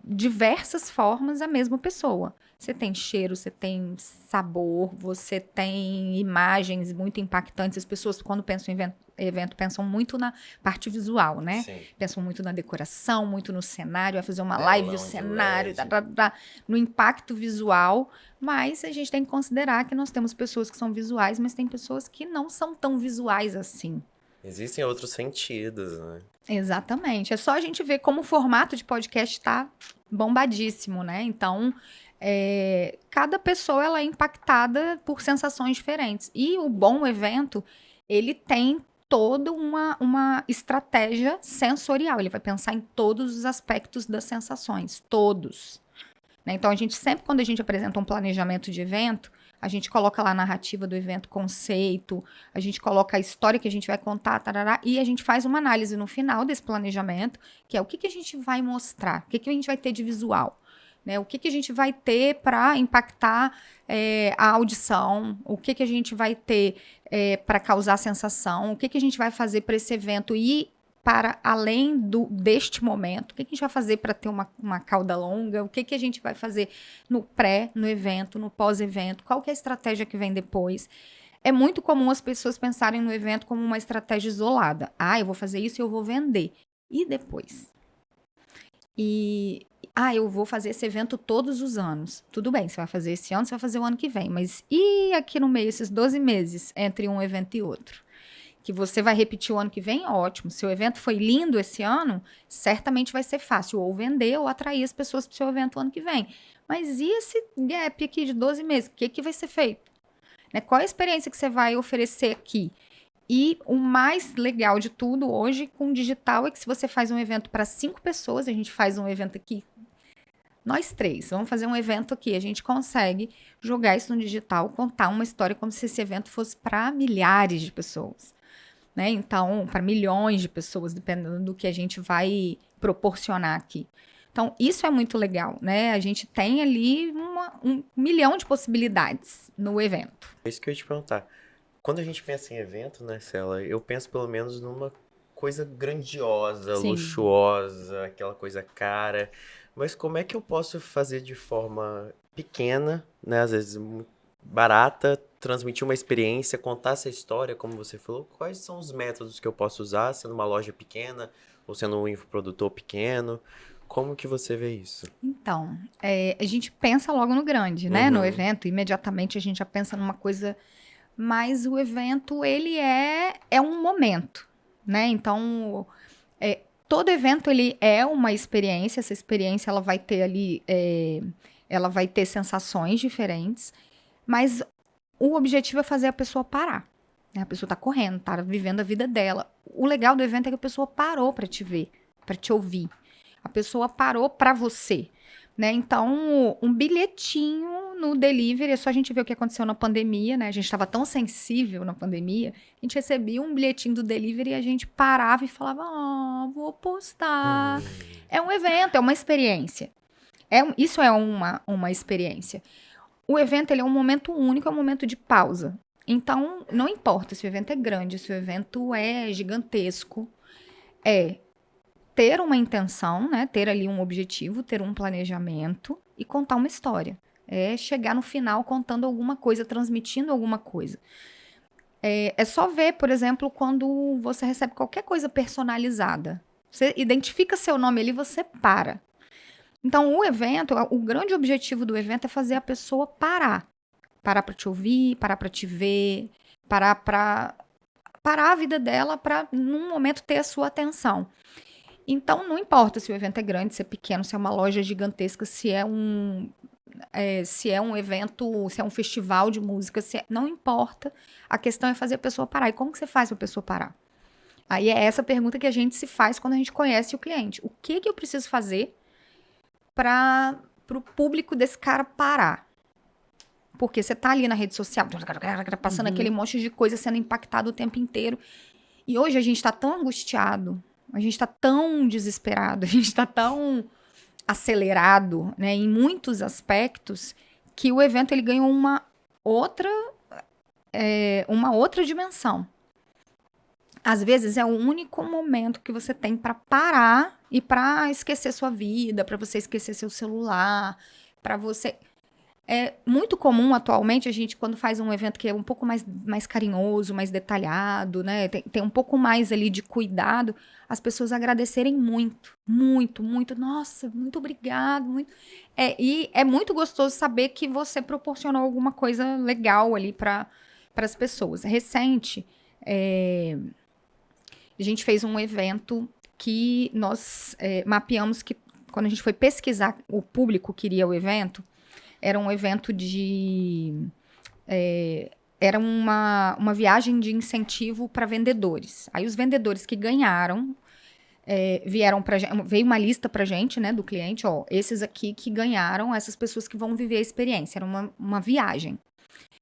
diversas formas a mesma pessoa. Você tem cheiro, você tem sabor, você tem imagens muito impactantes. As pessoas, quando pensam em evento, pensam muito na parte visual, né? Sim. Pensam muito na decoração, muito no cenário, vai fazer uma live, o cenário, no impacto visual. Mas a gente tem que considerar que nós temos pessoas que são visuais, mas tem pessoas que não são tão visuais assim. Existem outros sentidos, né? Exatamente. É só a gente ver como o formato de podcast está bombadíssimo, né? Então, cada pessoa ela é impactada por sensações diferentes. E o bom evento, ele tem toda uma estratégia sensorial. Ele vai pensar em todos os aspectos das sensações, todos. Né? Então, a gente sempre, quando a gente apresenta um planejamento de evento, a gente coloca lá a narrativa do evento, conceito, a gente coloca a história que a gente vai contar, tarará, e a gente faz uma análise no final desse planejamento, que é o que a gente vai mostrar, o que a gente vai ter de visual, né? O que a gente vai ter para impactar a audição, o que a gente vai ter para causar sensação, o que a gente vai fazer para esse evento ir para além deste momento, o que a gente vai fazer para ter uma cauda longa, o que a gente vai fazer no evento, no pós-evento, qual que é a estratégia que vem depois. É muito comum as pessoas pensarem no evento como uma estratégia isolada. Eu vou fazer isso e eu vou vender. E depois? Eu vou fazer esse evento todos os anos. Tudo bem, você vai fazer esse ano, você vai fazer o ano que vem. Mas e aqui no meio, esses 12 meses, entre um evento e outro? Que você vai repetir o ano que vem, ótimo. Se o evento foi lindo esse ano, certamente vai ser fácil ou vender ou atrair as pessoas para o seu evento o ano que vem. Mas e esse gap aqui de 12 meses? O que vai ser feito? Né? Qual a experiência que você vai oferecer aqui? E o mais legal de tudo hoje com o digital é que se você faz um evento para 5 pessoas, a gente faz um evento aqui, nós 3, vamos fazer um evento aqui, a gente consegue jogar isso no digital, contar uma história como se esse evento fosse para milhares de pessoas. Né? Então, para milhões de pessoas, dependendo do que a gente vai proporcionar aqui. Então, isso é muito legal, né? A gente tem ali um milhão de possibilidades no evento. É isso que eu ia te perguntar. Quando a gente pensa em evento, né, Cela, eu penso pelo menos numa coisa grandiosa, Sim. luxuosa, aquela coisa cara. Mas como é que eu posso fazer de forma pequena, né, às vezes barata, transmitir uma experiência, contar essa história, como você falou? Quais são os métodos que eu posso usar, sendo uma loja pequena ou sendo um infoprodutor pequeno? Como que você vê isso? Então, a gente pensa logo no grande, né? No evento, imediatamente a gente já pensa numa coisa, mas o evento, ele é um momento, né? Então, todo evento, ele é uma experiência, essa experiência, ela vai ter ali, ela vai ter sensações diferentes, mas o objetivo é fazer a pessoa parar. Né? A pessoa tá correndo, tá vivendo a vida dela. O legal do evento é que a pessoa parou para te ver, para te ouvir. A pessoa parou para você. Né? Então, um bilhetinho no delivery, é só a gente ver o que aconteceu na pandemia, né? A gente estava tão sensível na pandemia, a gente recebia um bilhetinho do delivery e a gente parava e falava, vou postar. É um evento, é uma experiência. Isso é uma experiência. O evento, ele é um momento único, é um momento de pausa. Então, não importa se o evento é grande, se o evento é gigantesco, é ter uma intenção, né? Ter ali um objetivo, ter um planejamento e contar uma história. É chegar no final contando alguma coisa, transmitindo alguma coisa. É só ver, por exemplo, quando você recebe qualquer coisa personalizada. Você identifica seu nome ali, você para. Então, o grande objetivo do evento é fazer a pessoa parar. Parar para te ouvir, parar para te ver, parar a vida dela para, num momento, ter a sua atenção. Então, não importa se o evento é grande, se é pequeno, se é uma loja gigantesca, se é um evento, se é um festival de música, não importa. A questão é fazer a pessoa parar. E como que você faz para a pessoa parar? Aí é essa pergunta que a gente se faz quando a gente conhece o cliente. O que eu preciso fazer para o público desse cara parar? Porque você tá ali na rede social, passando aquele monte de coisa, sendo impactado o tempo inteiro. E hoje a gente tá tão angustiado, a gente tá tão desesperado, a gente tá tão acelerado, né, em muitos aspectos, que o evento ele ganhou uma outra dimensão. Às vezes é o único momento que você tem para parar e para esquecer sua vida, para você esquecer seu celular, para você... É muito comum atualmente a gente, quando faz um evento que é um pouco mais carinhoso, mais detalhado, né? Tem um pouco mais ali de cuidado, as pessoas agradecerem muito, muito, muito. Nossa, muito obrigado. E é muito gostoso saber que você proporcionou alguma coisa legal ali para as pessoas. Recente, a gente fez um evento que nós mapeamos que, quando a gente foi pesquisar o público que queria o evento, era um evento era uma viagem de incentivo para vendedores. Aí os vendedores que ganharam veio uma lista pra gente, né, do cliente, esses aqui que ganharam, essas pessoas que vão viver a experiência. Era uma viagem.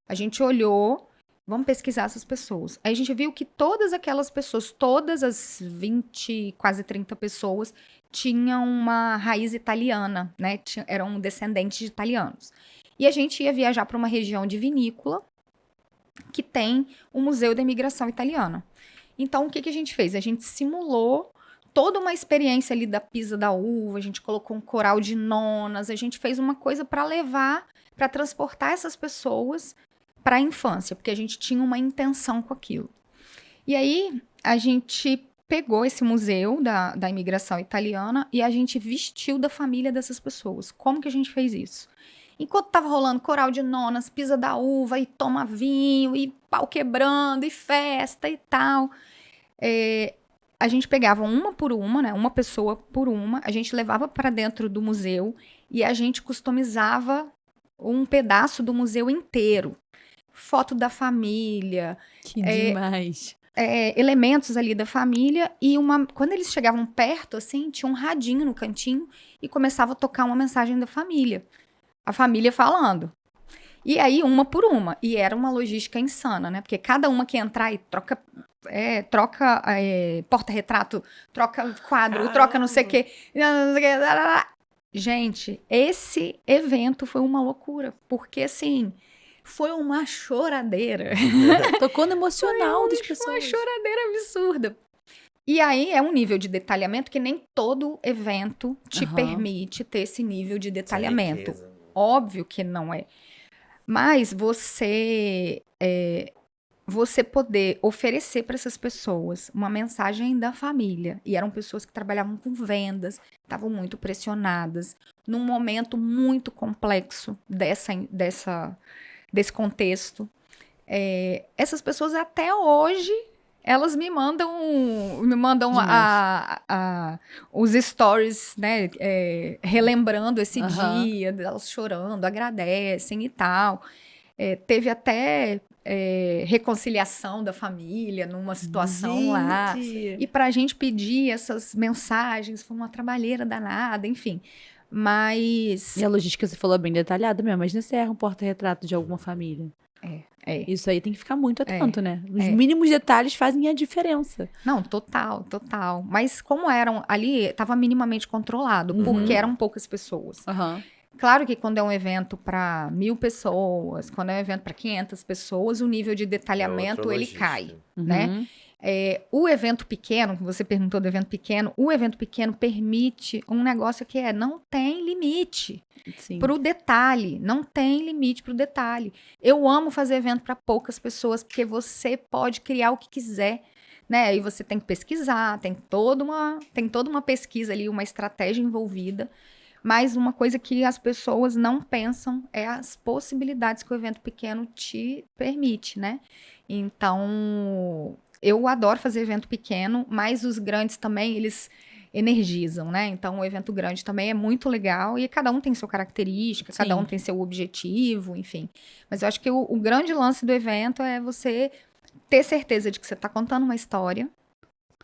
A gente olhou, vamos pesquisar essas pessoas. Aí a gente viu que todas aquelas pessoas, todas as 20, quase 30 pessoas, tinham uma raiz italiana, né? Eram descendentes de italianos. E a gente ia viajar para uma região de vinícola que tem o Museu da Imigração Italiana. Então, o que a gente fez? A gente simulou toda uma experiência ali da Pisa da Uva, a gente colocou um coral de nonas, a gente fez uma coisa para transportar essas pessoas para a infância, porque a gente tinha uma intenção com aquilo. E aí, a gente pegou esse museu da imigração italiana e a gente vestiu da família dessas pessoas. Como que a gente fez isso? Enquanto tava rolando coral de nonas, Pisa da Uva, e toma vinho, e pau quebrando, e festa e tal, a gente pegava uma por uma, né, uma pessoa por uma, a gente levava para dentro do museu e a gente customizava um pedaço do museu inteiro. Foto da família. Que demais. Elementos ali da família e quando eles chegavam perto, assim, tinha um radinho no cantinho e começava a tocar uma mensagem da família. A família falando. E aí, uma por uma. E era uma logística insana, né? Porque cada uma que entrar e troca porta-retrato, troca quadro, troca não sei o quê. Gente, esse evento foi uma loucura. Porque, assim... Foi uma choradeira. Tocou no emocional das pessoas. Uma choradeira absurda. E aí é um nível de detalhamento que nem todo evento te permite ter esse nível de detalhamento. Óbvio que não é. Mas você poder oferecer para essas pessoas uma mensagem da família. E eram pessoas que trabalhavam com vendas, estavam muito pressionadas, num momento muito complexo desse contexto. Essas pessoas até hoje, elas me mandam os stories, né, relembrando esse dia, delas chorando, agradecem e tal. Teve até reconciliação da família numa situação lá. E pra gente pedir essas mensagens, foi uma trabalheira danada, enfim. Mas... E a logística você falou bem detalhada mesmo. Imagina você erra um porta-retrato de alguma família. Isso aí tem que ficar muito atento, né? Os mínimos detalhes fazem a diferença. Não, total. Mas como eram ali, estava minimamente controlado, porque eram poucas pessoas. Claro que quando é um evento para 1.000 pessoas, quando é um evento para 500 pessoas, o nível de detalhamento, ele cai, né? O evento pequeno, você perguntou do evento pequeno, o evento pequeno permite um negócio que não tem limite para o detalhe, não tem limite para o detalhe. Eu amo fazer evento para poucas pessoas, porque você pode criar o que quiser, né? Aí você tem que pesquisar, tem toda uma pesquisa ali, uma estratégia envolvida, mas uma coisa que as pessoas não pensam é as possibilidades que o evento pequeno te permite, né? Então... Eu adoro fazer evento pequeno, mas os grandes também, eles energizam, né? Então, o evento grande também é muito legal e cada um tem sua característica, cada um tem seu objetivo, enfim. Mas eu acho que o grande lance do evento é você ter certeza de que você está contando uma história,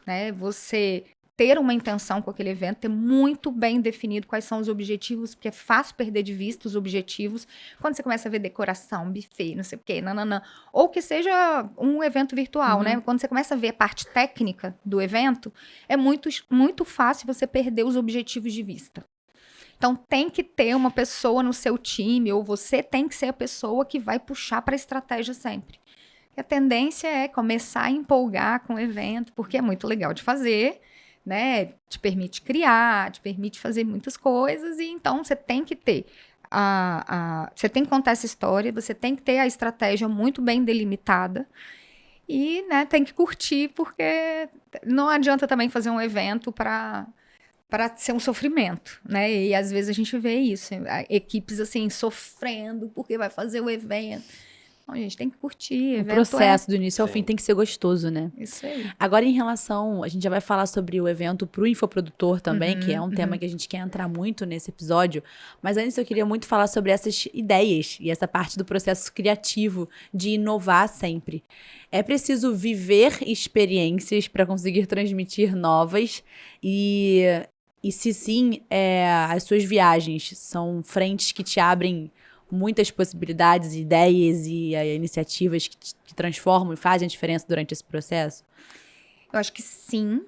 né? Você ter uma intenção com aquele evento, ter muito bem definido quais são os objetivos, porque é fácil perder de vista os objetivos quando você começa a ver decoração, buffet, não sei o quê, nananã. Ou que seja um evento virtual, né? Quando você começa a ver a parte técnica do evento, é muito, muito fácil você perder os objetivos de vista. Então, tem que ter uma pessoa no seu time, ou você tem que ser a pessoa que vai puxar para a estratégia sempre. E a tendência é começar a empolgar com o evento, porque é muito legal de fazer, né? Te permite criar, te permite fazer muitas coisas, e então você tem que ter você tem que contar essa história, você tem que ter a estratégia muito bem delimitada e, né, tem que curtir, porque não adianta também fazer um evento para ser um sofrimento, né? E às vezes a gente vê isso, equipes assim sofrendo porque vai fazer o evento. Não, a gente tem que curtir. O processo do início ao fim tem que ser gostoso, né? Isso aí. Agora, em relação... A gente já vai falar sobre o evento pro infoprodutor também, que é um tema que a gente quer entrar muito nesse episódio. Mas antes eu queria muito falar sobre essas ideias e essa parte do processo criativo de inovar sempre. É preciso viver experiências para conseguir transmitir novas e se sim, as suas viagens são frentes que te abrem muitas possibilidades, ideias e iniciativas que transformam e fazem a diferença durante esse processo? Eu acho que sim.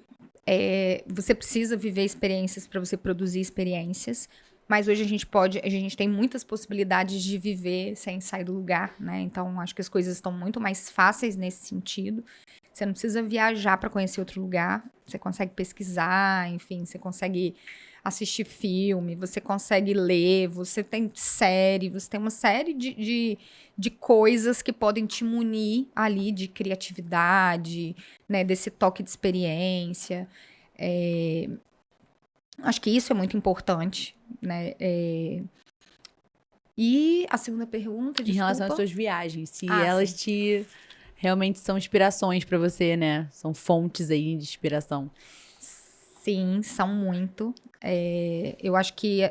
Você precisa viver experiências para você produzir experiências, mas hoje a gente tem muitas possibilidades de viver sem sair do lugar, né? Então, acho que as coisas estão muito mais fáceis nesse sentido. Você não precisa viajar para conhecer outro lugar, você consegue pesquisar, enfim, você consegue assistir filme, você consegue ler, você tem série, você tem uma série de coisas que podem te munir ali de criatividade, né, desse toque de experiência. Acho que isso é muito importante, né? E a segunda pergunta, desculpa. Em relação às suas viagens, se sim. elas realmente são inspirações para você, né? São fontes aí de inspiração. Sim, são muito. Eu acho que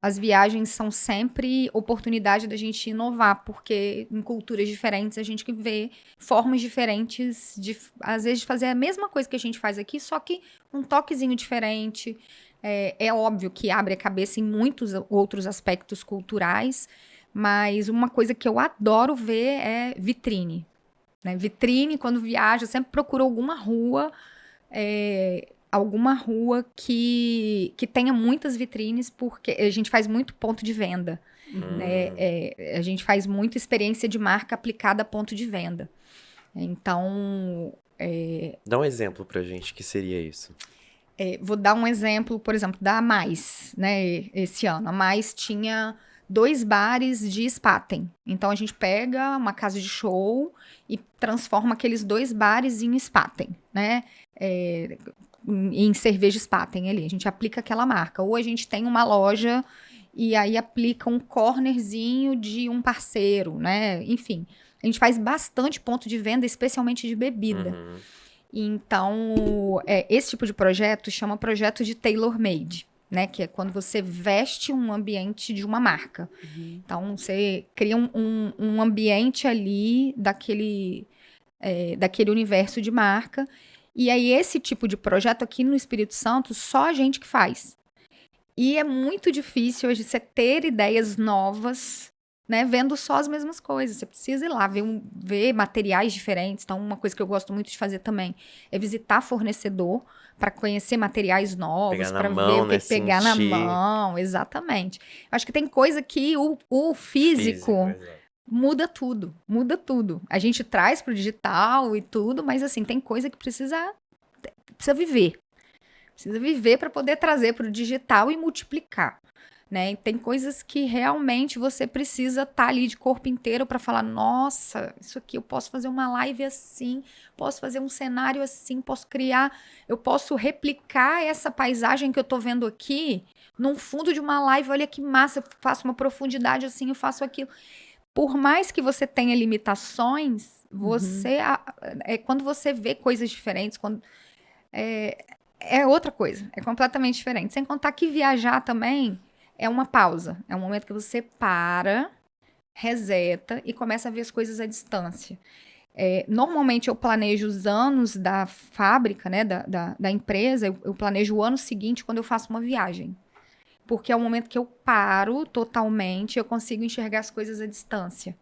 as viagens são sempre oportunidade da gente inovar, porque em culturas diferentes a gente vê formas diferentes, às vezes, de fazer a mesma coisa que a gente faz aqui, só que um toquezinho diferente. É óbvio que abre a cabeça em muitos outros aspectos culturais, mas uma coisa que eu adoro ver é vitrine. Né? Vitrine, quando viaja, eu sempre procuro alguma rua que tenha muitas vitrines, porque a gente faz muito ponto de venda. Né? A gente faz muita experiência de marca aplicada a ponto de venda. Então... Dá um exemplo pra gente, que seria isso. Vou dar um exemplo, por exemplo, da Mais, né? Esse ano. A Mais tinha 2 bares de Spaten. Então, a gente pega uma casa de show e transforma aqueles 2 bares em Spaten, né? Em cerveja Spaten ali. A gente aplica aquela marca. Ou a gente tem uma loja e aí aplica um cornerzinho de um parceiro, né? Enfim, a gente faz bastante ponto de venda, especialmente de bebida. Então, esse tipo de projeto chama projeto de tailor-made, né? Que é quando você veste um ambiente de uma marca. Então, você cria um ambiente ali daquele universo de marca. E aí, esse tipo de projeto aqui no Espírito Santo, só a gente que faz. E é muito difícil hoje você ter ideias novas, né, vendo só as mesmas coisas. Você precisa ir lá ver materiais diferentes. Então, uma coisa que eu gosto muito de fazer também é visitar fornecedor para conhecer materiais novos, para ver o que né? pegar na mão. Exatamente. Acho que tem coisa que o físico muda tudo. A gente traz pro digital e tudo, mas assim, tem coisa que precisa viver. Precisa viver para poder trazer pro digital e multiplicar. Né? E tem coisas que realmente você precisa estar ali de corpo inteiro para falar, nossa, isso aqui eu posso fazer uma live assim, posso fazer um cenário assim, eu posso replicar essa paisagem que eu tô vendo aqui num fundo de uma live, olha que massa, eu faço uma profundidade assim, eu faço aquilo. Por mais que você tenha limitações, quando você vê coisas diferentes, é outra coisa, é completamente diferente. Sem contar que viajar também é uma pausa. É um momento que você para, reseta e começa a ver as coisas à distância. Normalmente eu planejo os anos da fábrica, né, da empresa, eu planejo o ano seguinte quando eu faço uma viagem. Porque é o momento que eu paro totalmente, eu consigo enxergar as coisas à distância.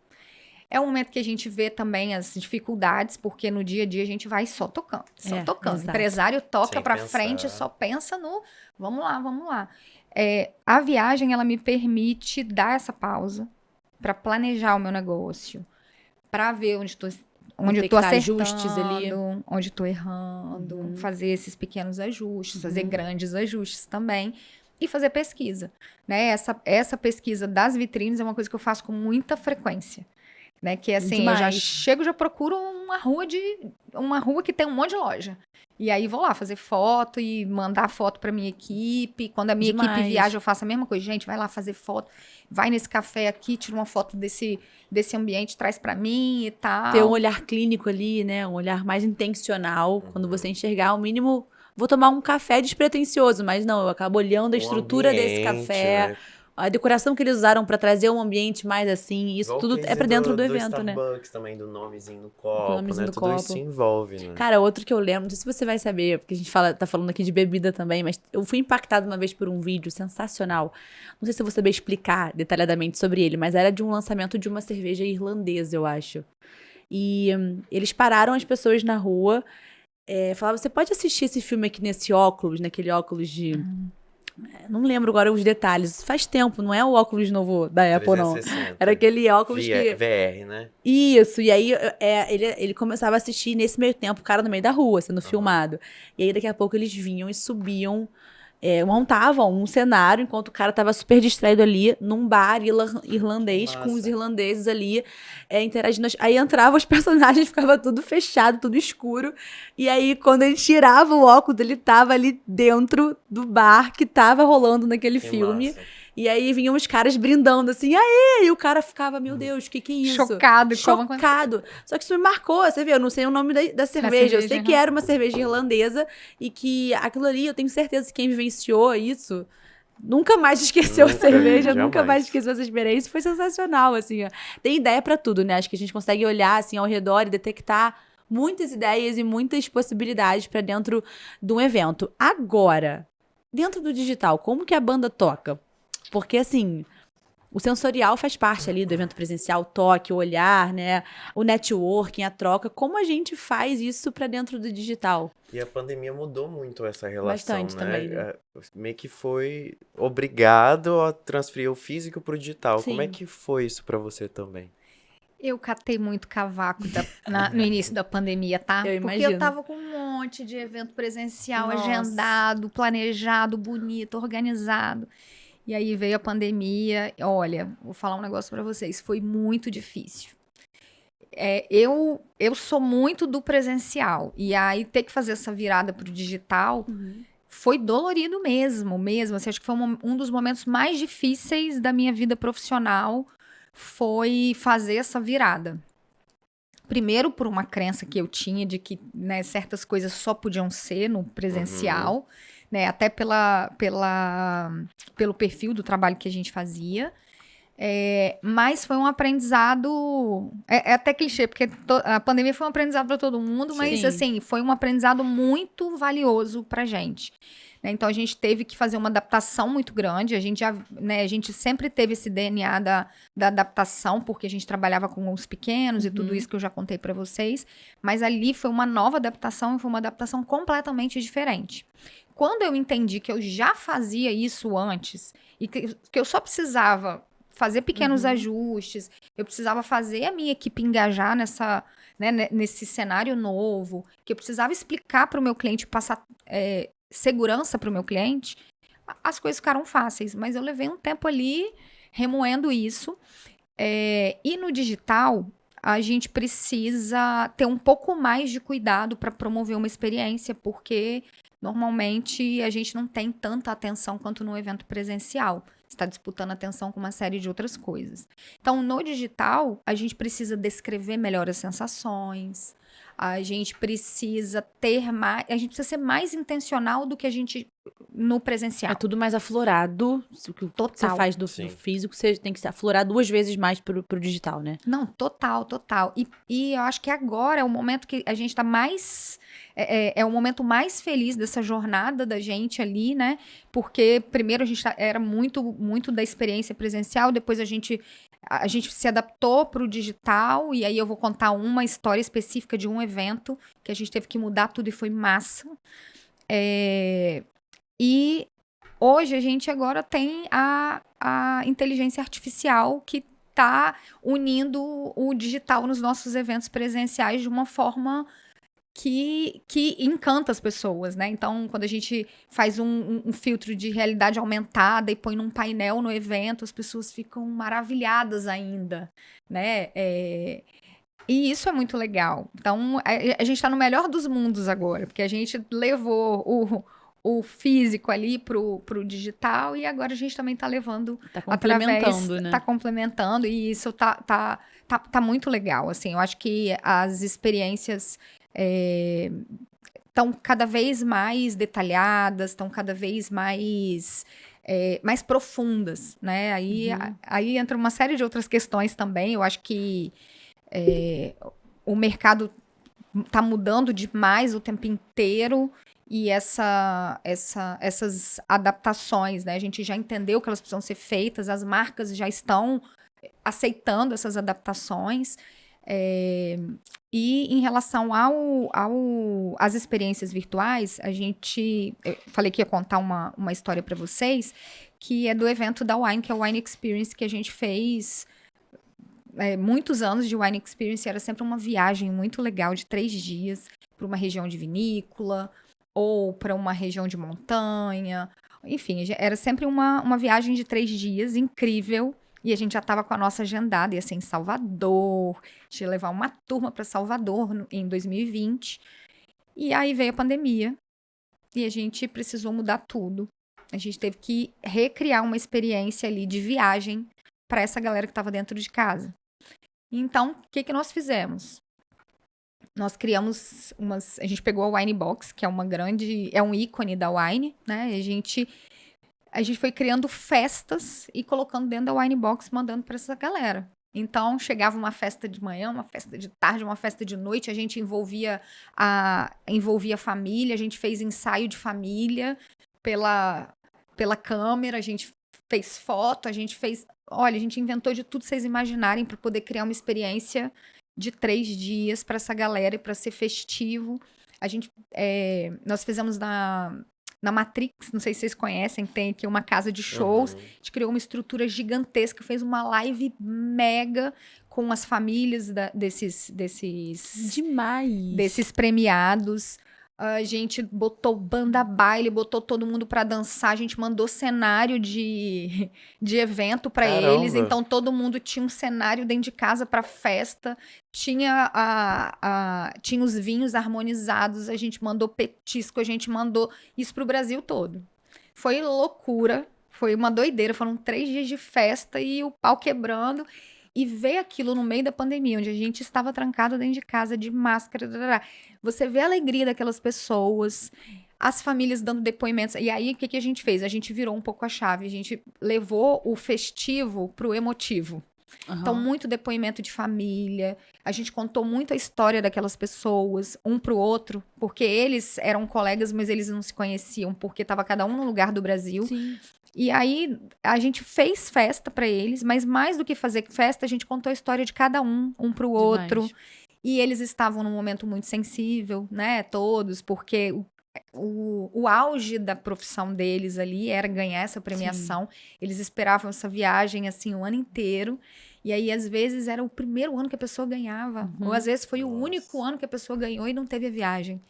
É um momento que a gente vê também as dificuldades, porque no dia a dia a gente vai só tocando. O empresário toca para frente, só pensa no vamos lá. A viagem, ela me permite dar essa pausa para planejar o meu negócio, para ver onde eu tô acertando, ajustes ali, onde estou errando, fazer esses pequenos ajustes, fazer grandes ajustes também e fazer pesquisa, né? Essa pesquisa das vitrines é uma coisa que eu faço com muita frequência. Né, que assim, eu já chego, já procuro uma rua que tem um monte de loja. E aí vou lá fazer foto e mandar foto pra minha equipe. Quando a minha equipe viaja, eu faço a mesma coisa. Gente, vai lá fazer foto. Vai nesse café aqui, tira uma foto desse ambiente, traz pra mim e tal. Ter um olhar clínico ali, né? Um olhar mais intencional. Quando você enxergar o mínimo... Vou tomar um café despretensioso, mas não, eu acabo olhando a estrutura desse café... Né? A decoração que eles usaram pra trazer um ambiente mais assim, isso igual tudo é pra dentro do evento, né? Starbucks também, do nomezinho no copo, né? Tudo isso se envolve, né? Cara, outro que eu lembro, não sei se você vai saber, porque a gente tá falando aqui de bebida também, mas eu fui impactada uma vez por um vídeo sensacional. Não sei se eu vou saber explicar detalhadamente sobre ele, mas era de um lançamento de uma cerveja irlandesa, eu acho. E eles pararam as pessoas na rua, falavam, você pode assistir esse filme aqui nesse óculos, naquele óculos de... Não lembro agora os detalhes. Faz tempo, não é o óculos novo da Apple, 360. Não. Era aquele óculos VR, né? Isso, e aí ele começava a assistir nesse meio tempo, o cara no meio da rua, sendo filmado. E aí daqui a pouco eles vinham e subiam, montavam um cenário, enquanto o cara tava super distraído ali, num bar irlandês, com os irlandeses ali, interagindo. Aí entravam os personagens, ficava tudo fechado, tudo escuro. E aí, quando ele tirava o óculos, ele tava ali dentro do bar que tava rolando naquele filme. Massa. E aí vinham os caras brindando assim, aê! E o cara ficava, meu Deus, o que é isso? Chocado. Só que isso me marcou, você vê, eu não sei o nome da cerveja. Eu sei que era uma cerveja irlandesa e que aquilo ali, eu tenho certeza que quem vivenciou isso nunca mais esqueceu a cerveja, nunca mais esqueceu essa experiência. Foi sensacional, assim. Ó. Tem ideia pra tudo, né? Acho que a gente consegue olhar assim ao redor e detectar muitas ideias e muitas possibilidades pra dentro de um evento. Agora, dentro do digital, como que a banda toca? Porque, assim, o sensorial faz parte ali do evento presencial, o toque, o olhar, né? O networking, a troca. Como a gente faz isso para dentro do digital? E a pandemia mudou muito essa relação, bastante, né? Também, né? Meio que foi obrigado a transferir o físico pro digital. Sim. Como é que foi isso para você também? Eu catei muito cavaco no início da pandemia, tá? Porque eu tava com um monte de evento presencial agendado, planejado, bonito, organizado. E aí veio a pandemia. Olha, vou falar um negócio pra vocês. Foi muito difícil. Eu sou muito do presencial. E aí ter que fazer essa virada pro digital foi dolorido mesmo. Assim, acho que foi um dos momentos mais difíceis da minha vida profissional. Foi fazer essa virada. Primeiro por uma crença que eu tinha de que, né, certas coisas só podiam ser no presencial. Né, até pelo perfil do trabalho que a gente fazia. Mas foi um aprendizado... É até clichê, porque a pandemia foi um aprendizado para todo mundo, mas assim, foi um aprendizado muito valioso pra gente. né? Então, a gente teve que fazer uma adaptação muito grande. A gente sempre teve esse DNA da adaptação, porque a gente trabalhava com os pequenos e tudo isso que eu já contei para vocês. Mas ali foi uma nova adaptação e foi uma adaptação completamente diferente. Quando eu entendi que eu já fazia isso antes e que eu só precisava fazer pequenos ajustes, eu precisava fazer a minha equipe engajar nesse cenário novo, que eu precisava explicar para o meu cliente, passar segurança para o meu cliente, as coisas ficaram fáceis. Mas eu levei um tempo ali remoendo isso. E no digital, a gente precisa ter um pouco mais de cuidado para promover uma experiência, porque normalmente a gente não tem tanta atenção quanto no evento presencial. Está disputando atenção com uma série de outras coisas. Então, no digital, a gente precisa descrever melhor as sensações, a gente precisa ser mais intencional do que a gente no presencial. É tudo mais aflorado. O que você faz do físico, você tem que se aflorar 2 vezes mais pro digital, né? Não, total. E eu acho que agora é o momento que a gente tá mais... É o momento mais feliz dessa jornada da gente ali, né? Porque primeiro a gente era muito da experiência presencial, depois a gente se adaptou para o digital, e aí eu vou contar uma história específica de um evento que a gente teve que mudar tudo e foi massa. E hoje a gente agora tem a inteligência artificial que está unindo o digital nos nossos eventos presenciais de uma forma que encanta as pessoas, né? Então, quando a gente faz um filtro de realidade aumentada e põe num painel no evento, as pessoas ficam maravilhadas ainda, né? E isso é muito legal. Então, a gente está no melhor dos mundos agora, porque a gente levou o físico ali pro digital, e agora a gente também está levando complementando, né? Tá complementando, e isso tá muito legal, assim. Eu acho que as experiências estão cada vez mais detalhadas, estão cada vez mais profundas, né? Aí entra uma série de outras questões também. Eu acho que o mercado está mudando demais o tempo inteiro, e essas adaptações, né? A gente já entendeu que elas precisam ser feitas, as marcas já estão aceitando essas adaptações. E em relação às experiências virtuais, eu falei que ia contar uma história para vocês, que é do evento da Wine, que é o Wine Experience, que a gente fez muitos anos de Wine Experience. Era sempre uma viagem muito legal de 3 dias para uma região de vinícola ou para uma região de montanha. Enfim, era sempre uma viagem de 3 dias incrível. E a gente já estava com a nossa agendada, ia ser em Salvador, a gente ia levar uma turma para Salvador em 2020. E aí veio a pandemia e a gente precisou mudar tudo. A gente teve que recriar uma experiência ali de viagem para essa galera que estava dentro de casa. Então, o que nós fizemos? Nós criamos a gente pegou a Wine Box, que é um ícone da Wine, né? E a gente foi criando festas e colocando dentro da Wine Box, mandando para essa galera. Então, chegava uma festa de manhã, uma festa de tarde, uma festa de noite, a gente envolvia a família, a gente fez ensaio de família pela câmera, a gente fez foto, a gente inventou de tudo vocês imaginarem para poder criar uma experiência de 3 dias para essa galera e para ser festivo. Nós fizemos na Matrix, não sei se vocês conhecem, tem aqui uma casa de shows. A gente criou uma estrutura gigantesca, fez uma live mega com as famílias desses premiados. A gente botou banda baile, botou todo mundo pra dançar, a gente mandou cenário de evento pra eles, então todo mundo tinha um cenário dentro de casa pra festa, tinha os vinhos harmonizados, a gente mandou petisco, a gente mandou isso pro Brasil todo. Foi loucura, foi uma doideira, foram 3 dias de festa e o pau quebrando. E ver aquilo no meio da pandemia, onde a gente estava trancado dentro de casa, de máscara. Você vê a alegria daquelas pessoas, as famílias dando depoimentos. E aí, o que a gente fez? A gente virou um pouco a chave. A gente levou o festivo pro emotivo. Então, muito depoimento de família. A gente contou muito a história daquelas pessoas, um pro outro, porque eles eram colegas, mas eles não se conheciam, porque estava cada um no lugar do Brasil. Sim. E aí, a gente fez festa para eles, mas mais do que fazer festa, a gente contou a história de cada um pro outro. Demais. E eles estavam num momento muito sensível, né? Todos, porque o auge da profissão deles ali era ganhar essa premiação. Eles esperavam essa viagem, assim, o ano inteiro. E aí, às vezes, era o primeiro ano que a pessoa ganhava. Ou, às vezes, foi o único ano que a pessoa ganhou e não teve a viagem.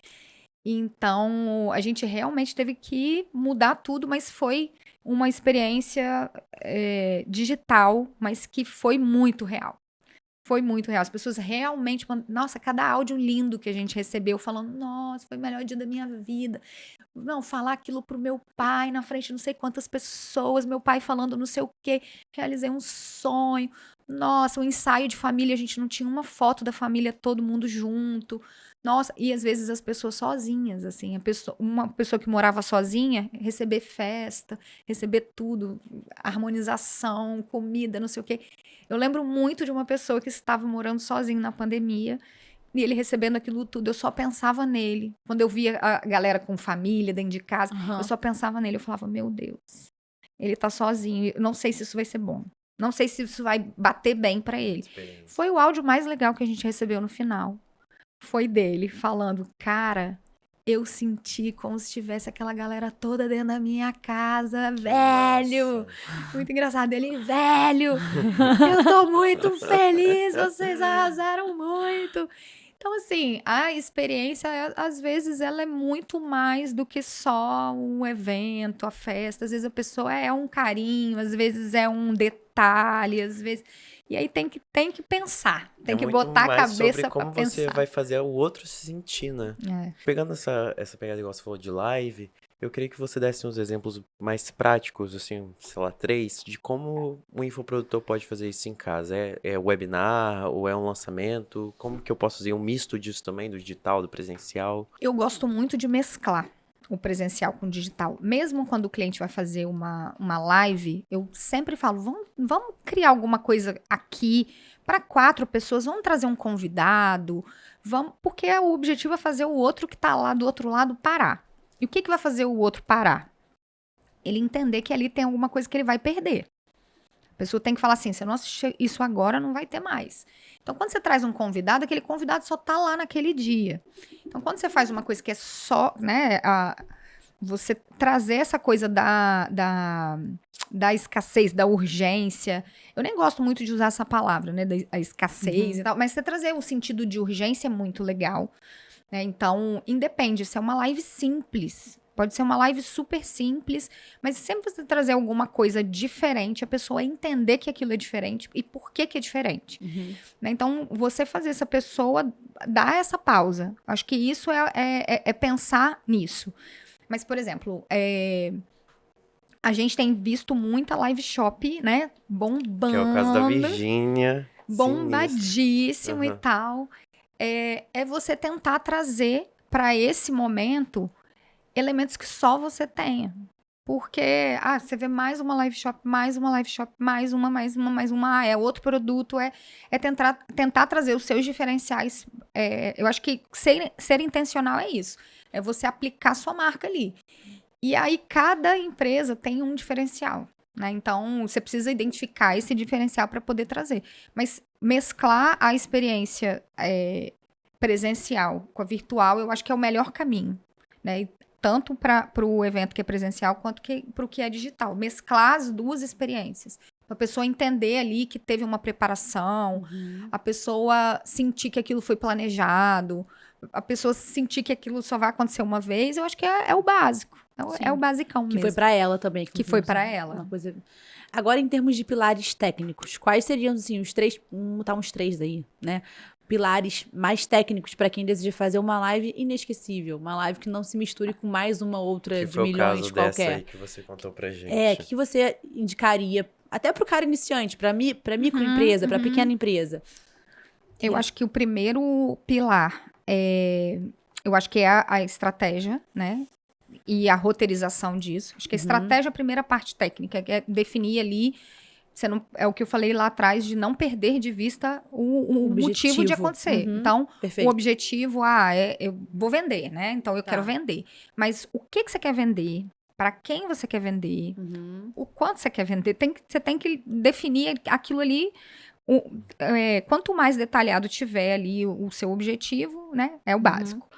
Então, a gente realmente teve que mudar tudo, mas foi uma experiência digital, mas que foi muito real. Foi muito real. As pessoas realmente... Nossa, cada áudio lindo que a gente recebeu falando, nossa, foi o melhor dia da minha vida. Não, falar aquilo pro meu pai na frente de não sei quantas pessoas, meu pai falando não sei o quê, realizei um sonho. Nossa, o ensaio de família, a gente não tinha uma foto da família, todo mundo junto. Nossa, e às vezes as pessoas sozinhas, assim, uma pessoa que morava sozinha, receber festa, receber tudo, harmonização, comida, não sei o quê. Eu lembro muito de uma pessoa que estava morando sozinho na pandemia, e ele recebendo aquilo tudo, eu só pensava nele. Quando eu via a galera com família dentro de casa, eu só pensava nele, eu falava, meu Deus, ele tá sozinho, eu não sei se isso vai ser bom. Não sei se isso vai bater bem pra ele. Foi o áudio mais legal que a gente recebeu no final. Foi dele falando, cara, eu senti como se tivesse aquela galera toda dentro da minha casa, velho. Nossa. Muito engraçado. Ele, velho, eu tô muito feliz, vocês arrasaram muito. Então, assim, a experiência, às vezes, ela é muito mais do que só um evento, a festa. Às vezes a pessoa é um carinho, às vezes é um detalhe, às vezes... E aí tem que pensar, tem que muito botar a mais sobre cabeça pra como você pensar. vai fazer o outro se sentir, né? Pegando essa pegada igual você falou de live, eu queria que você desse uns exemplos mais práticos, assim, sei lá, 3, de como um infoprodutor pode fazer isso em casa. É webinar ou é um lançamento? Como que eu posso fazer um misto disso também, do digital, do presencial? Eu gosto muito de mesclar o presencial com o digital. Mesmo quando o cliente vai fazer uma live, eu sempre falo, vamos criar alguma coisa aqui para 4 pessoas, vamos trazer um convidado, porque o objetivo é fazer o outro que está lá do outro lado parar. E o que vai fazer o outro parar? Ele entender que ali tem alguma coisa que ele vai perder. A pessoa tem que falar assim, se eu não assistir isso agora, não vai ter mais. Então, quando você traz um convidado, aquele convidado só tá lá naquele dia. Então, quando você faz uma coisa que é só, né, você trazer essa coisa da escassez, da urgência. Eu nem gosto muito de usar essa palavra, né, da escassez e tal, mas você trazer o sentido de urgência é muito legal. Né? Então, independe, se é uma live simples, pode ser uma live super simples, mas sempre você trazer alguma coisa diferente, a pessoa entender que aquilo é diferente e por que é diferente. Né? Então, você fazer essa pessoa dar essa pausa. Acho que isso é pensar nisso. Mas, por exemplo, a gente tem visto muita live shop, né? Bombando. Que é o caso da Virgínia. Bombadíssimo e tal. É você tentar trazer para esse momento elementos que só você tenha. Porque, você vê mais uma live shop, mais uma, é outro produto, é tentar trazer os seus diferenciais. Eu acho que ser intencional é isso. É você aplicar sua marca ali. E aí, cada empresa tem um diferencial. Né? Então, você precisa identificar esse diferencial para poder trazer. Mas mesclar a experiência presencial com a virtual, eu acho que é o melhor caminho. Né? Tanto para o evento que é presencial, quanto para o que é digital. Mesclar as duas experiências. A pessoa entender ali que teve uma preparação, a pessoa sentir que aquilo foi planejado, a pessoa sentir que aquilo só vai acontecer uma vez, eu acho que é o básico. É o basicão mesmo. Que foi para ela também. Que foi para ela. Coisa... Agora, em termos de pilares técnicos, quais seriam, assim, os 3, vamos botar uns 3 aí, né? Pilares mais técnicos para quem deseja fazer uma live inesquecível, uma live que não se misture com mais uma outra de milhões qualquer. Que foi o caso qualquer. dessa aí que você contou pra gente. O que você indicaria, até pro cara iniciante, para microempresa, para pequena empresa? Eu acho que o primeiro pilar eu acho que é a estratégia, né? E a roteirização disso. Acho que a estratégia é a primeira parte técnica, que é definir ali, É o que eu falei lá atrás, de não perder de vista o motivo de acontecer. Então, Perfeito. o objetivo, eu vou vender, né? Então, eu quero vender. Mas o que você quer vender? Para quem você quer vender? O quanto você quer vender? Você tem que definir aquilo ali. Quanto mais detalhado tiver ali o seu objetivo, né? É o básico.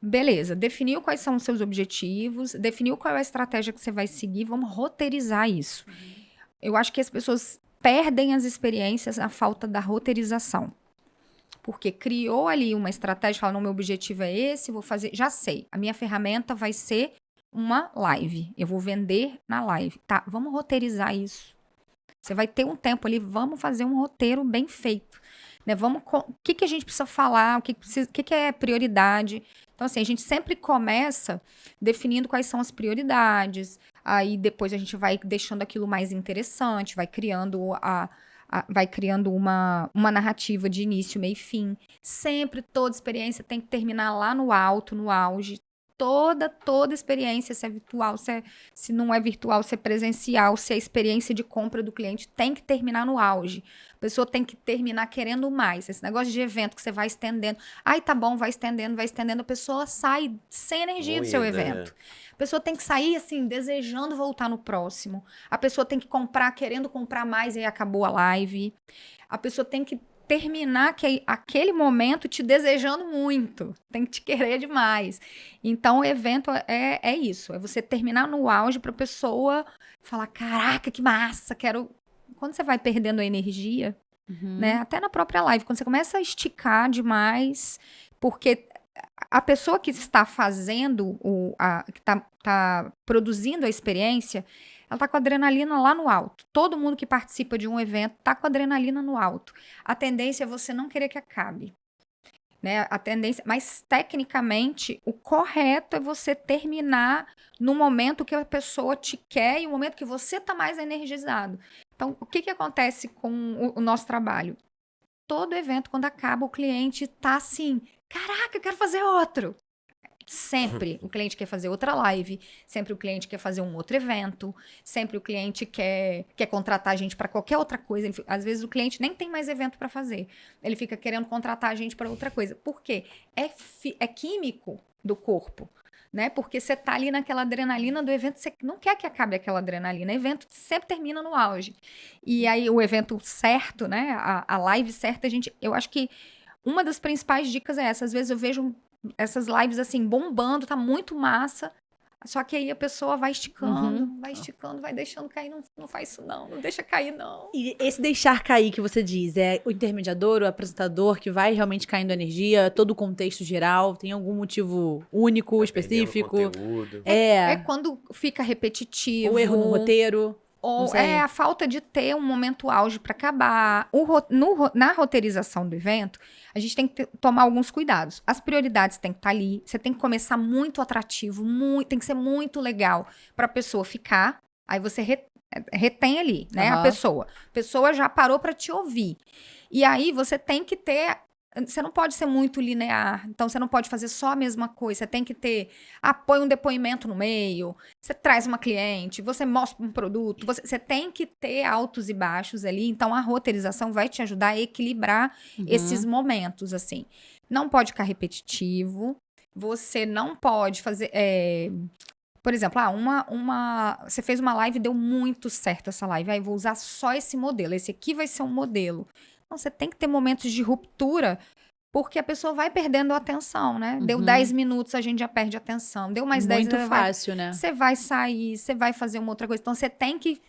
Beleza, definiu quais são os seus objetivos, definiu qual é a estratégia que você vai seguir, vamos roteirizar isso. Eu acho que as pessoas perdem as experiências na falta da roteirização. Porque criou ali uma estratégia, fala, não, meu objetivo é esse, vou fazer, já sei, a minha ferramenta vai ser uma live, eu vou vender na live. Tá, vamos roteirizar isso. Você vai ter um tempo ali, vamos fazer um roteiro bem feito. Né? O que a gente precisa falar, o que é prioridade. Então, assim, a gente sempre começa definindo quais são as prioridades, aí depois a gente vai deixando aquilo mais interessante, vai criando uma narrativa de início, meio e fim. Sempre toda experiência tem que terminar lá no alto, no auge. Toda experiência, se é virtual, se não é virtual, se é presencial, se a experiência de compra do cliente tem que terminar no auge. A pessoa tem que terminar querendo mais. Esse negócio de evento que você vai estendendo. Ai, tá bom, vai estendendo. A pessoa sai sem energia do seu evento. A pessoa tem que sair, assim, desejando voltar no próximo. A pessoa tem que comprar, querendo comprar mais e aí acabou a live. A pessoa tem que terminar aquele momento te desejando muito, tem que te querer demais. Então, o evento é isso, é você terminar no auge para a pessoa falar, caraca, que massa, quero... Quando você vai perdendo a energia, né, até na própria live, quando você começa a esticar demais, porque a pessoa que está fazendo, que está produzindo a experiência, ela tá com a adrenalina lá no alto. Todo mundo que participa de um evento tá com a adrenalina no alto. A tendência é você não querer que acabe. Né? Mas tecnicamente, o correto é você terminar no momento que a pessoa te quer e o momento que você tá mais energizado. Então, o que acontece com o nosso trabalho? Todo evento, quando acaba, o cliente tá assim, caraca, eu quero fazer outro. Sempre o cliente quer fazer outra live, sempre o cliente quer fazer um outro evento, sempre o cliente quer contratar a gente para qualquer outra coisa. Às vezes o cliente nem tem mais evento para fazer, ele fica querendo contratar a gente para outra coisa. Por quê? É químico do corpo, né? Porque você tá ali naquela adrenalina do evento, você não quer que acabe aquela adrenalina. O evento sempre termina no auge. E aí o evento certo, né? A live certa, eu acho que uma das principais dicas é essa. Às vezes eu vejo essas lives assim, bombando, tá muito massa. Só que aí a pessoa vai esticando, vai deixando cair. Não faz isso não deixa cair não. E esse deixar cair que você diz, é o intermediador, o apresentador que vai realmente caindo energia, todo o contexto geral, tem algum motivo único, específico? É quando fica repetitivo. O erro no roteiro. Ou a falta de ter um momento auge para acabar. Na roteirização do evento, a gente tem que tomar alguns cuidados. As prioridades têm que estar ali. Você tem que começar muito atrativo, tem que ser muito legal para a pessoa ficar. Aí você retém ali, né, a pessoa. A pessoa já parou para te ouvir. E aí você tem que ter... Você não pode ser muito linear, então você não pode fazer só a mesma coisa, você tem que ter, põe um depoimento no meio, você traz uma cliente, você mostra um produto, você tem que ter altos e baixos ali, então a roteirização vai te ajudar a equilibrar esses momentos, assim. Não pode ficar repetitivo, você não pode fazer... Por exemplo, você fez uma live e deu muito certo essa live, aí vou usar só esse modelo, esse aqui vai ser um modelo. Então, você tem que ter momentos de ruptura, porque a pessoa vai perdendo a atenção, né? Deu 10 minutos, a gente já perde a atenção. Deu mais 10 minutos. Muito fácil, né? Você vai sair, você vai fazer uma outra coisa. Então, você tem que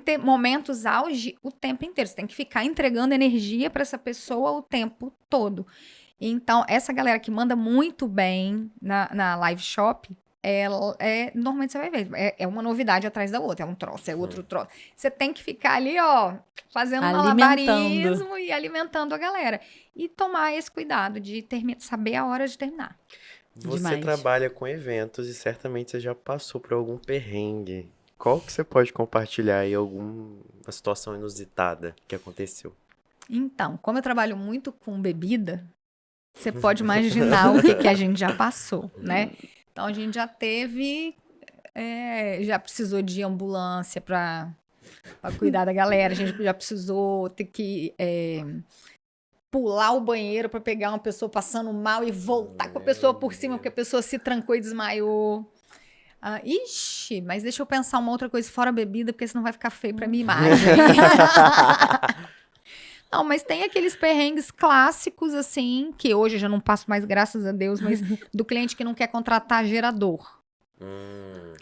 ter momentos auge o tempo inteiro. Você tem que ficar entregando energia para essa pessoa o tempo todo. Então, essa galera que manda muito bem na live shop... normalmente você vai ver, é uma novidade atrás da outra, é um troço, é outro troço. Você tem que ficar ali, fazendo malabarismo e alimentando a galera. E tomar esse cuidado de saber a hora de terminar. Você trabalha com eventos e certamente você já passou por algum perrengue. Qual que você pode compartilhar aí, alguma situação inusitada que aconteceu? Então, como eu trabalho muito com bebida, você pode imaginar o que a gente já passou, né? Então, a gente já teve... já precisou de ambulância para Pra cuidar da galera. A gente já precisou ter que pular o banheiro pra pegar uma pessoa passando mal e voltar com a pessoa por cima, porque a pessoa se trancou e desmaiou. Ixi, mas deixa eu pensar uma outra coisa fora a bebida, porque senão vai ficar feio pra minha imagem. Não, mas tem aqueles perrengues clássicos, assim, que hoje eu já não passo mais, graças a Deus, mas do cliente que não quer contratar gerador.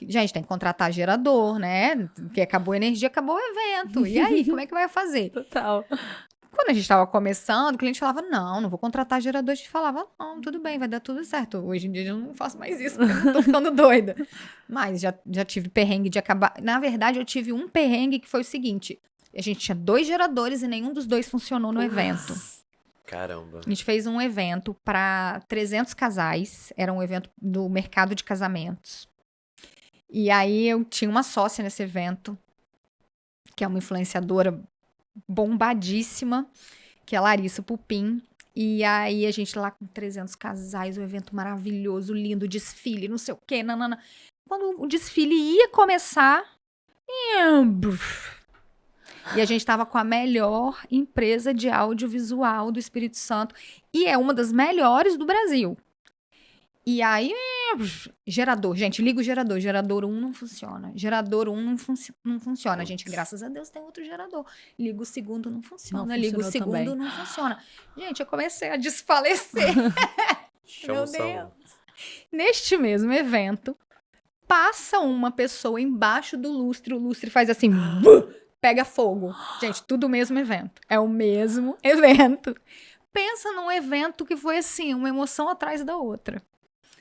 Gente, tem que contratar gerador, né? Porque acabou a energia, acabou o evento. E aí, como é que vai fazer? Total. Quando a gente estava começando, o cliente falava, não vou contratar gerador. A gente falava, não, tudo bem, vai dar tudo certo. Hoje em dia eu não faço mais isso, porque eu não tô ficando doida. Mas já tive perrengue de acabar... Na verdade, eu tive um perrengue que foi o seguinte. A gente tinha 2 geradores e nenhum dos 2 funcionou no evento. Caramba. A gente fez um evento para 300 casais. Era um evento do mercado de casamentos. E aí eu tinha uma sócia nesse evento, que é uma influenciadora bombadíssima, que é a Larissa Pupim. E aí a gente lá com 300 casais, um evento maravilhoso, lindo, desfile, não sei o quê, nanana. Quando o desfile ia começar... E a gente estava com a melhor empresa de audiovisual do Espírito Santo. E é uma das melhores do Brasil. E aí, gerador. Gente, liga o gerador. Gerador 1 não funciona. Gerador 1 não funciona. Gente, graças a Deus tem outro gerador. Liga o segundo, não funciona. Não Liga o funcionou segundo, também. não funciona. Gente, eu comecei a desfalecer. Meu Deus. Neste mesmo evento, passa uma pessoa embaixo do lustre. O lustre faz assim... Pega fogo. Gente, tudo o mesmo evento. É o mesmo evento. Pensa num evento que foi assim, uma emoção atrás da outra.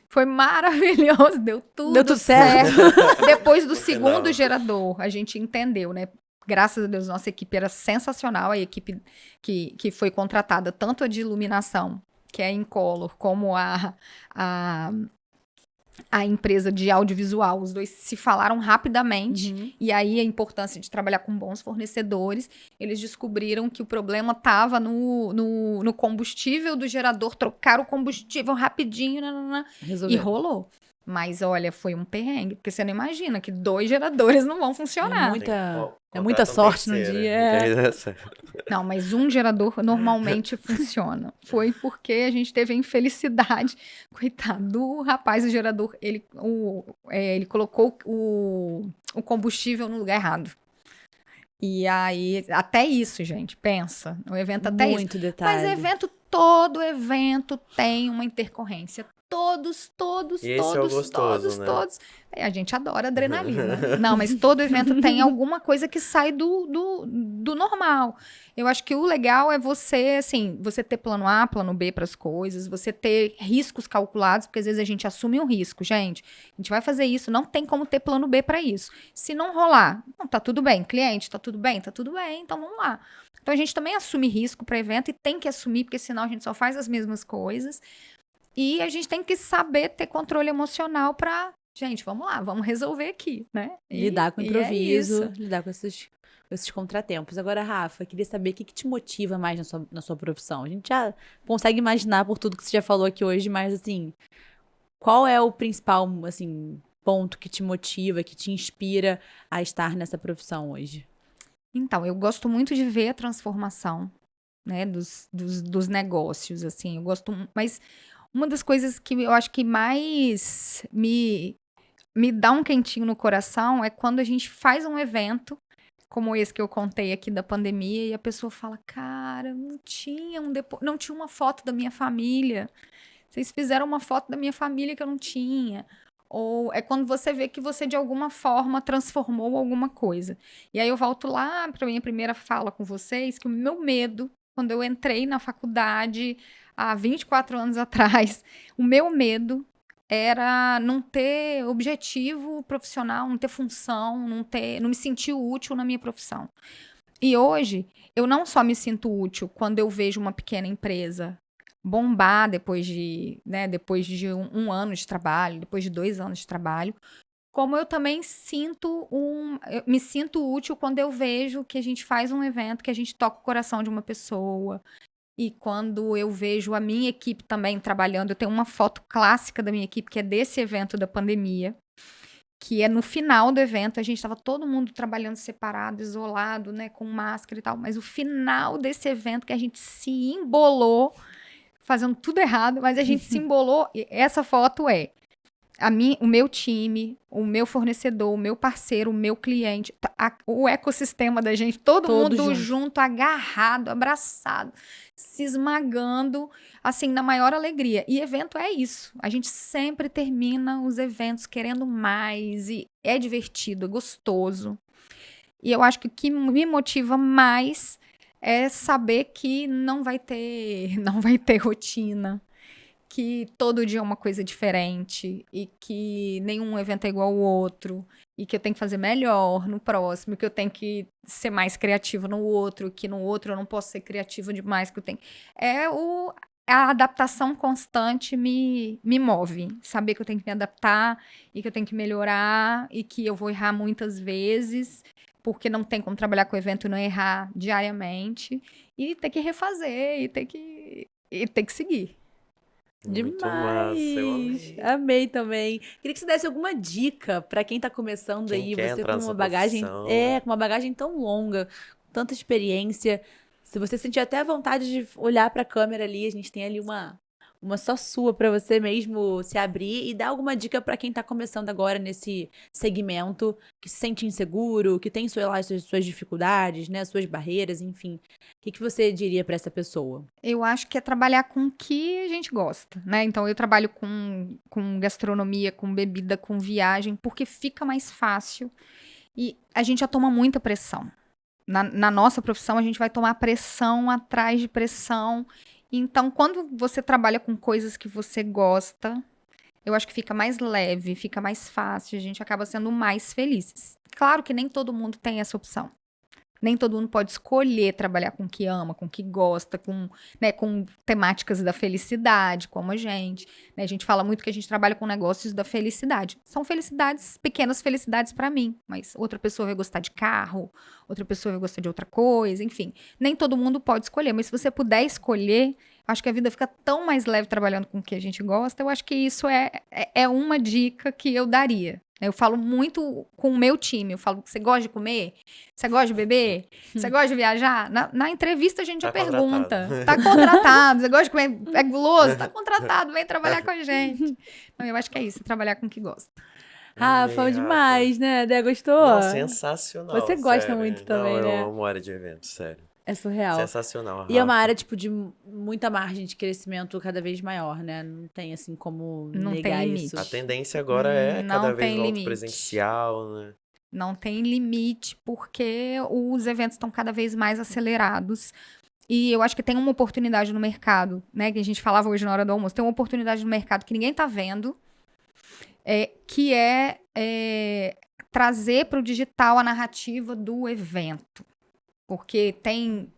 Foi maravilhoso, deu tudo certo. Depois do segundo gerador, a gente entendeu, né? Graças a Deus, nossa equipe era sensacional. A equipe que foi contratada, tanto a de iluminação, que é a Incolor, como a empresa de audiovisual, os dois se falaram rapidamente, e aí a importância de trabalhar com bons fornecedores, eles descobriram que o problema estava no combustível do gerador, trocaram o combustível rapidinho, e rolou. Mas olha, foi um perrengue, porque você não imagina que 2 geradores não vão funcionar. É muita sorte no dia. Não, mas um gerador normalmente funciona. Foi porque a gente teve a infelicidade. Coitado do rapaz, o gerador, ele colocou o combustível no lugar errado. E aí, até isso, gente, pensa. O evento até isso. Muito detalhe. Mas todo evento tem uma intercorrência. Todos. E esse é o gostoso, né? Todos. A gente adora adrenalina. Não, mas todo evento tem alguma coisa que sai do normal. Eu acho que o legal é você ter plano A, plano B para as coisas, você ter riscos calculados, porque às vezes a gente assume um risco. Gente, a gente vai fazer isso, não tem como ter plano B para isso. Se não rolar, não, tá tudo bem. Cliente, tá tudo bem? Tá tudo bem, então vamos lá. Então a gente também assume risco para evento e tem que assumir, porque senão a gente só faz as mesmas coisas. E a gente tem que saber ter controle emocional pra... Gente, vamos lá, vamos resolver aqui, né? Lidar com improviso, lidar com esses contratempos. Agora, Rafa, queria saber o que te motiva mais na sua profissão. A gente já consegue imaginar por tudo que você já falou aqui hoje, mas assim, qual é o principal, assim, ponto que te motiva, que te inspira a estar nessa profissão hoje? Então, eu gosto muito de ver a transformação, né, dos negócios, assim, eu gosto... Mas uma das coisas que eu acho que mais me dá um quentinho no coração é quando a gente faz um evento, como esse que eu contei aqui da pandemia, e a pessoa fala, cara, não tinha uma foto da minha família. Vocês fizeram uma foto da minha família que eu não tinha. Ou é quando você vê que você, de alguma forma, transformou alguma coisa. E aí eu volto lá para minha primeira fala com vocês, que o meu medo, quando eu entrei na faculdade há 24 anos atrás, o meu medo era não ter objetivo profissional, não ter função, não me sentir útil na minha profissão. E hoje, eu não só me sinto útil quando eu vejo uma pequena empresa bombar depois de um ano de trabalho, depois de 2 anos de trabalho, como eu também me sinto útil quando eu vejo que a gente faz um evento, que a gente toca o coração de uma pessoa. E quando eu vejo a minha equipe também trabalhando, eu tenho uma foto clássica da minha equipe, que é desse evento da pandemia, que é no final do evento, a gente estava todo mundo trabalhando separado, isolado, né, com máscara e tal, mas o final desse evento que a gente se embolou, fazendo tudo errado, mas a gente se embolou, e essa foto o meu time, o meu fornecedor, o meu parceiro, o meu cliente, o ecossistema da gente, todo mundo junto, agarrado, abraçado, se esmagando, assim, na maior alegria. E evento é isso. A gente sempre termina os eventos querendo mais, e é divertido, é gostoso. E eu acho que o que me motiva mais é saber que não vai ter rotina, que todo dia é uma coisa diferente e que nenhum evento é igual ao outro e que eu tenho que fazer melhor no próximo, que eu tenho que ser mais criativa no outro, que no outro eu não posso ser criativa demais, que eu tenho... A adaptação constante me move. Saber que eu tenho que me adaptar e que eu tenho que melhorar e que eu vou errar muitas vezes, porque não tem como trabalhar com o evento e não errar diariamente. E ter que refazer e ter que seguir. Muito Demais! massa, eu amei. Amei também. Queria que você desse alguma dica pra quem tá começando Quem aí, quer você entrar com nessa uma bagagem, profissão, né? com uma bagagem tão longa, com tanta experiência. Se você sentir até a vontade de olhar pra câmera ali, a gente tem ali uma só sua pra você mesmo se abrir e dar alguma dica pra quem tá começando agora nesse segmento, que se sente inseguro, que tem suas dificuldades, né, suas barreiras, enfim. O que você diria pra essa pessoa? Eu acho que é trabalhar com o que a gente gosta, né? Então, eu trabalho com gastronomia, com bebida, com viagem, porque fica mais fácil e a gente já toma muita pressão. Na nossa profissão, a gente vai tomar pressão atrás de pressão. Então, quando você trabalha com coisas que você gosta, eu acho que fica mais leve, fica mais fácil, a gente acaba sendo mais feliz. Claro que nem todo mundo tem essa opção. Nem todo mundo pode escolher trabalhar com o que ama, com o que gosta, com temáticas da felicidade, como a gente. Né? A gente fala muito que a gente trabalha com negócios da felicidade. São felicidades, pequenas felicidades para mim, mas outra pessoa vai gostar de carro, outra pessoa vai gostar de outra coisa, enfim. Nem todo mundo pode escolher, mas se você puder escolher, acho que a vida fica tão mais leve trabalhando com o que a gente gosta. Eu acho que isso é uma dica que eu daria. Eu falo muito com o meu time. Eu falo, você gosta de comer? Você gosta de beber? Você gosta de viajar? Na entrevista a gente já pergunta. Tá contratado. Você gosta de comer? É guloso? Tá contratado. Vem trabalhar com a gente. Então, eu acho que é isso. Trabalhar com o que gosta. Rafa, demais, né? Dé, gostou? Não, sensacional. Você gosta sério. muito também, não, né? Eu amo área de eventos, sério. É surreal. Sensacional, Rafa. E é uma área, tipo, de muita margem de crescimento cada vez maior, né? Não tem, assim, como negar isso. A tendência agora é cada vez volta limite. Presencial, né? Não tem limite, porque os eventos estão cada vez mais acelerados. E eu acho que tem uma oportunidade no mercado, né? Que a gente falava hoje na hora do almoço. Tem uma oportunidade no mercado que ninguém tá vendo, que é trazer para o digital a narrativa do evento. Porque tem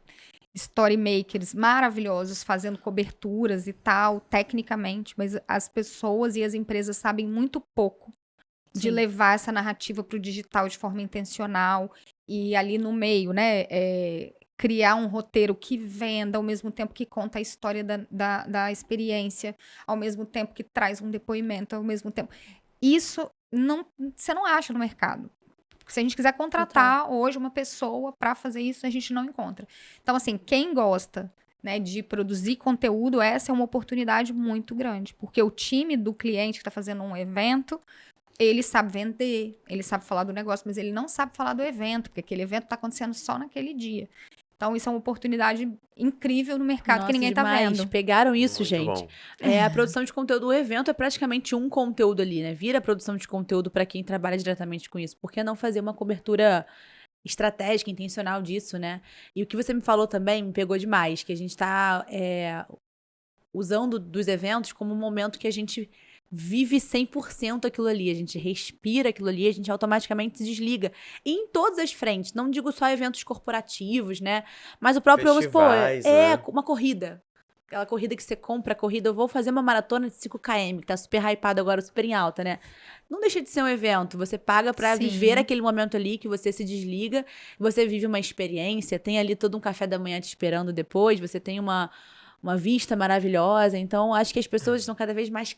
story makers maravilhosos fazendo coberturas e tal, tecnicamente, mas as pessoas e as empresas sabem muito pouco de levar essa narrativa para o digital de forma intencional e ali no meio, né, criar um roteiro que venda, ao mesmo tempo que conta a história da experiência, ao mesmo tempo que traz um depoimento, ao mesmo tempo. Isso você não acha no mercado. Se a gente quiser contratar hoje uma pessoa para fazer isso, a gente não encontra. Então, assim, quem gosta, né, de produzir conteúdo, essa é uma oportunidade muito grande. Porque o time do cliente que está fazendo um evento, ele sabe vender, ele sabe falar do negócio, mas ele não sabe falar do evento, porque aquele evento está acontecendo só naquele dia. Então, isso é uma oportunidade incrível no mercado que ninguém tá vendo. Pegaram isso, Muito gente. bom. A produção de conteúdo, o evento é praticamente um conteúdo ali, né? Vira produção de conteúdo para quem trabalha diretamente com isso. Por que não fazer uma cobertura estratégica, intencional disso, né? E o que você me falou também me pegou demais, que a gente tá usando dos eventos como um momento que a gente vive 100% aquilo ali, a gente respira aquilo ali, a gente automaticamente se desliga. E em todas as frentes, não digo só eventos corporativos, né? Mas o próprio, Festivais, né? Né? Uma corrida. Aquela corrida que você compra a corrida, eu vou fazer uma maratona de 5 km, que tá super hypado agora, super em alta, né? Não deixa de ser um evento, você paga pra viver aquele momento ali, que você se desliga, você vive uma experiência, tem ali todo um café da manhã te esperando depois, você tem uma vista maravilhosa, então acho que as pessoas estão cada vez mais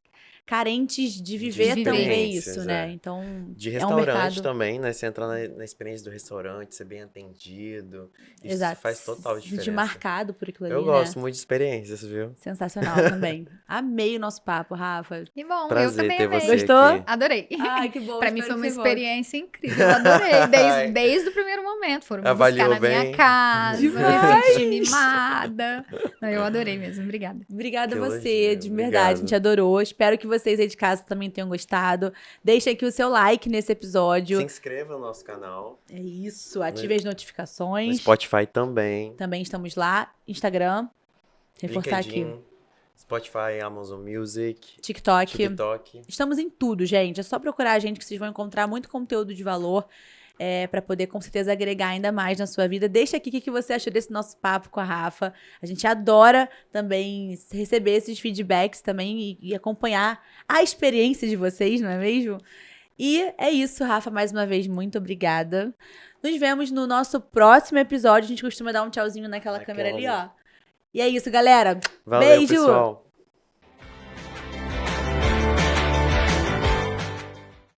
carentes de viver também experiências, isso, né? Então, De é um restaurante mercado... também, né? Você entrar na experiência do restaurante, ser bem atendido. Isso Exato. faz total Se sentir diferença. marcado por aquilo ali, Eu né? gosto muito de experiências, viu? Sensacional também. Amei o nosso papo, Rafa. Que bom, eu Prazer também ter amei. você Gostou? aqui. Adorei. Ai, que bom. Pra mim espero foi uma que você volte. experiência incrível. Eu adorei. Desde o primeiro momento. Foram me buscar Avaliou na minha bem? casa. Eu Demais! me senti mimada. Não, eu adorei mesmo. Obrigada. Obrigada Que a você, elogio, de verdade. obrigado. A gente adorou. Espero que vocês aí de casa também tenham gostado. Deixe aqui o seu like nesse episódio. Se inscreva no nosso canal. É isso. Ative as No notificações. Spotify também. Também estamos lá. Instagram. Reforçar LinkedIn, aqui. Spotify, Amazon Music, TikTok. TikTok. Estamos em tudo, gente. É só procurar a gente que vocês vão encontrar muito conteúdo de valor para poder, com certeza, agregar ainda mais na sua vida. Deixa aqui o que você achou desse nosso papo com a Rafa. A gente adora também receber esses feedbacks também e acompanhar a experiência de vocês, não é mesmo? E é isso, Rafa. Mais uma vez, muito obrigada. Nos vemos no nosso próximo episódio. A gente costuma dar um tchauzinho naquela câmera ali, ó. E é isso, galera. Valeu, Beijo! pessoal.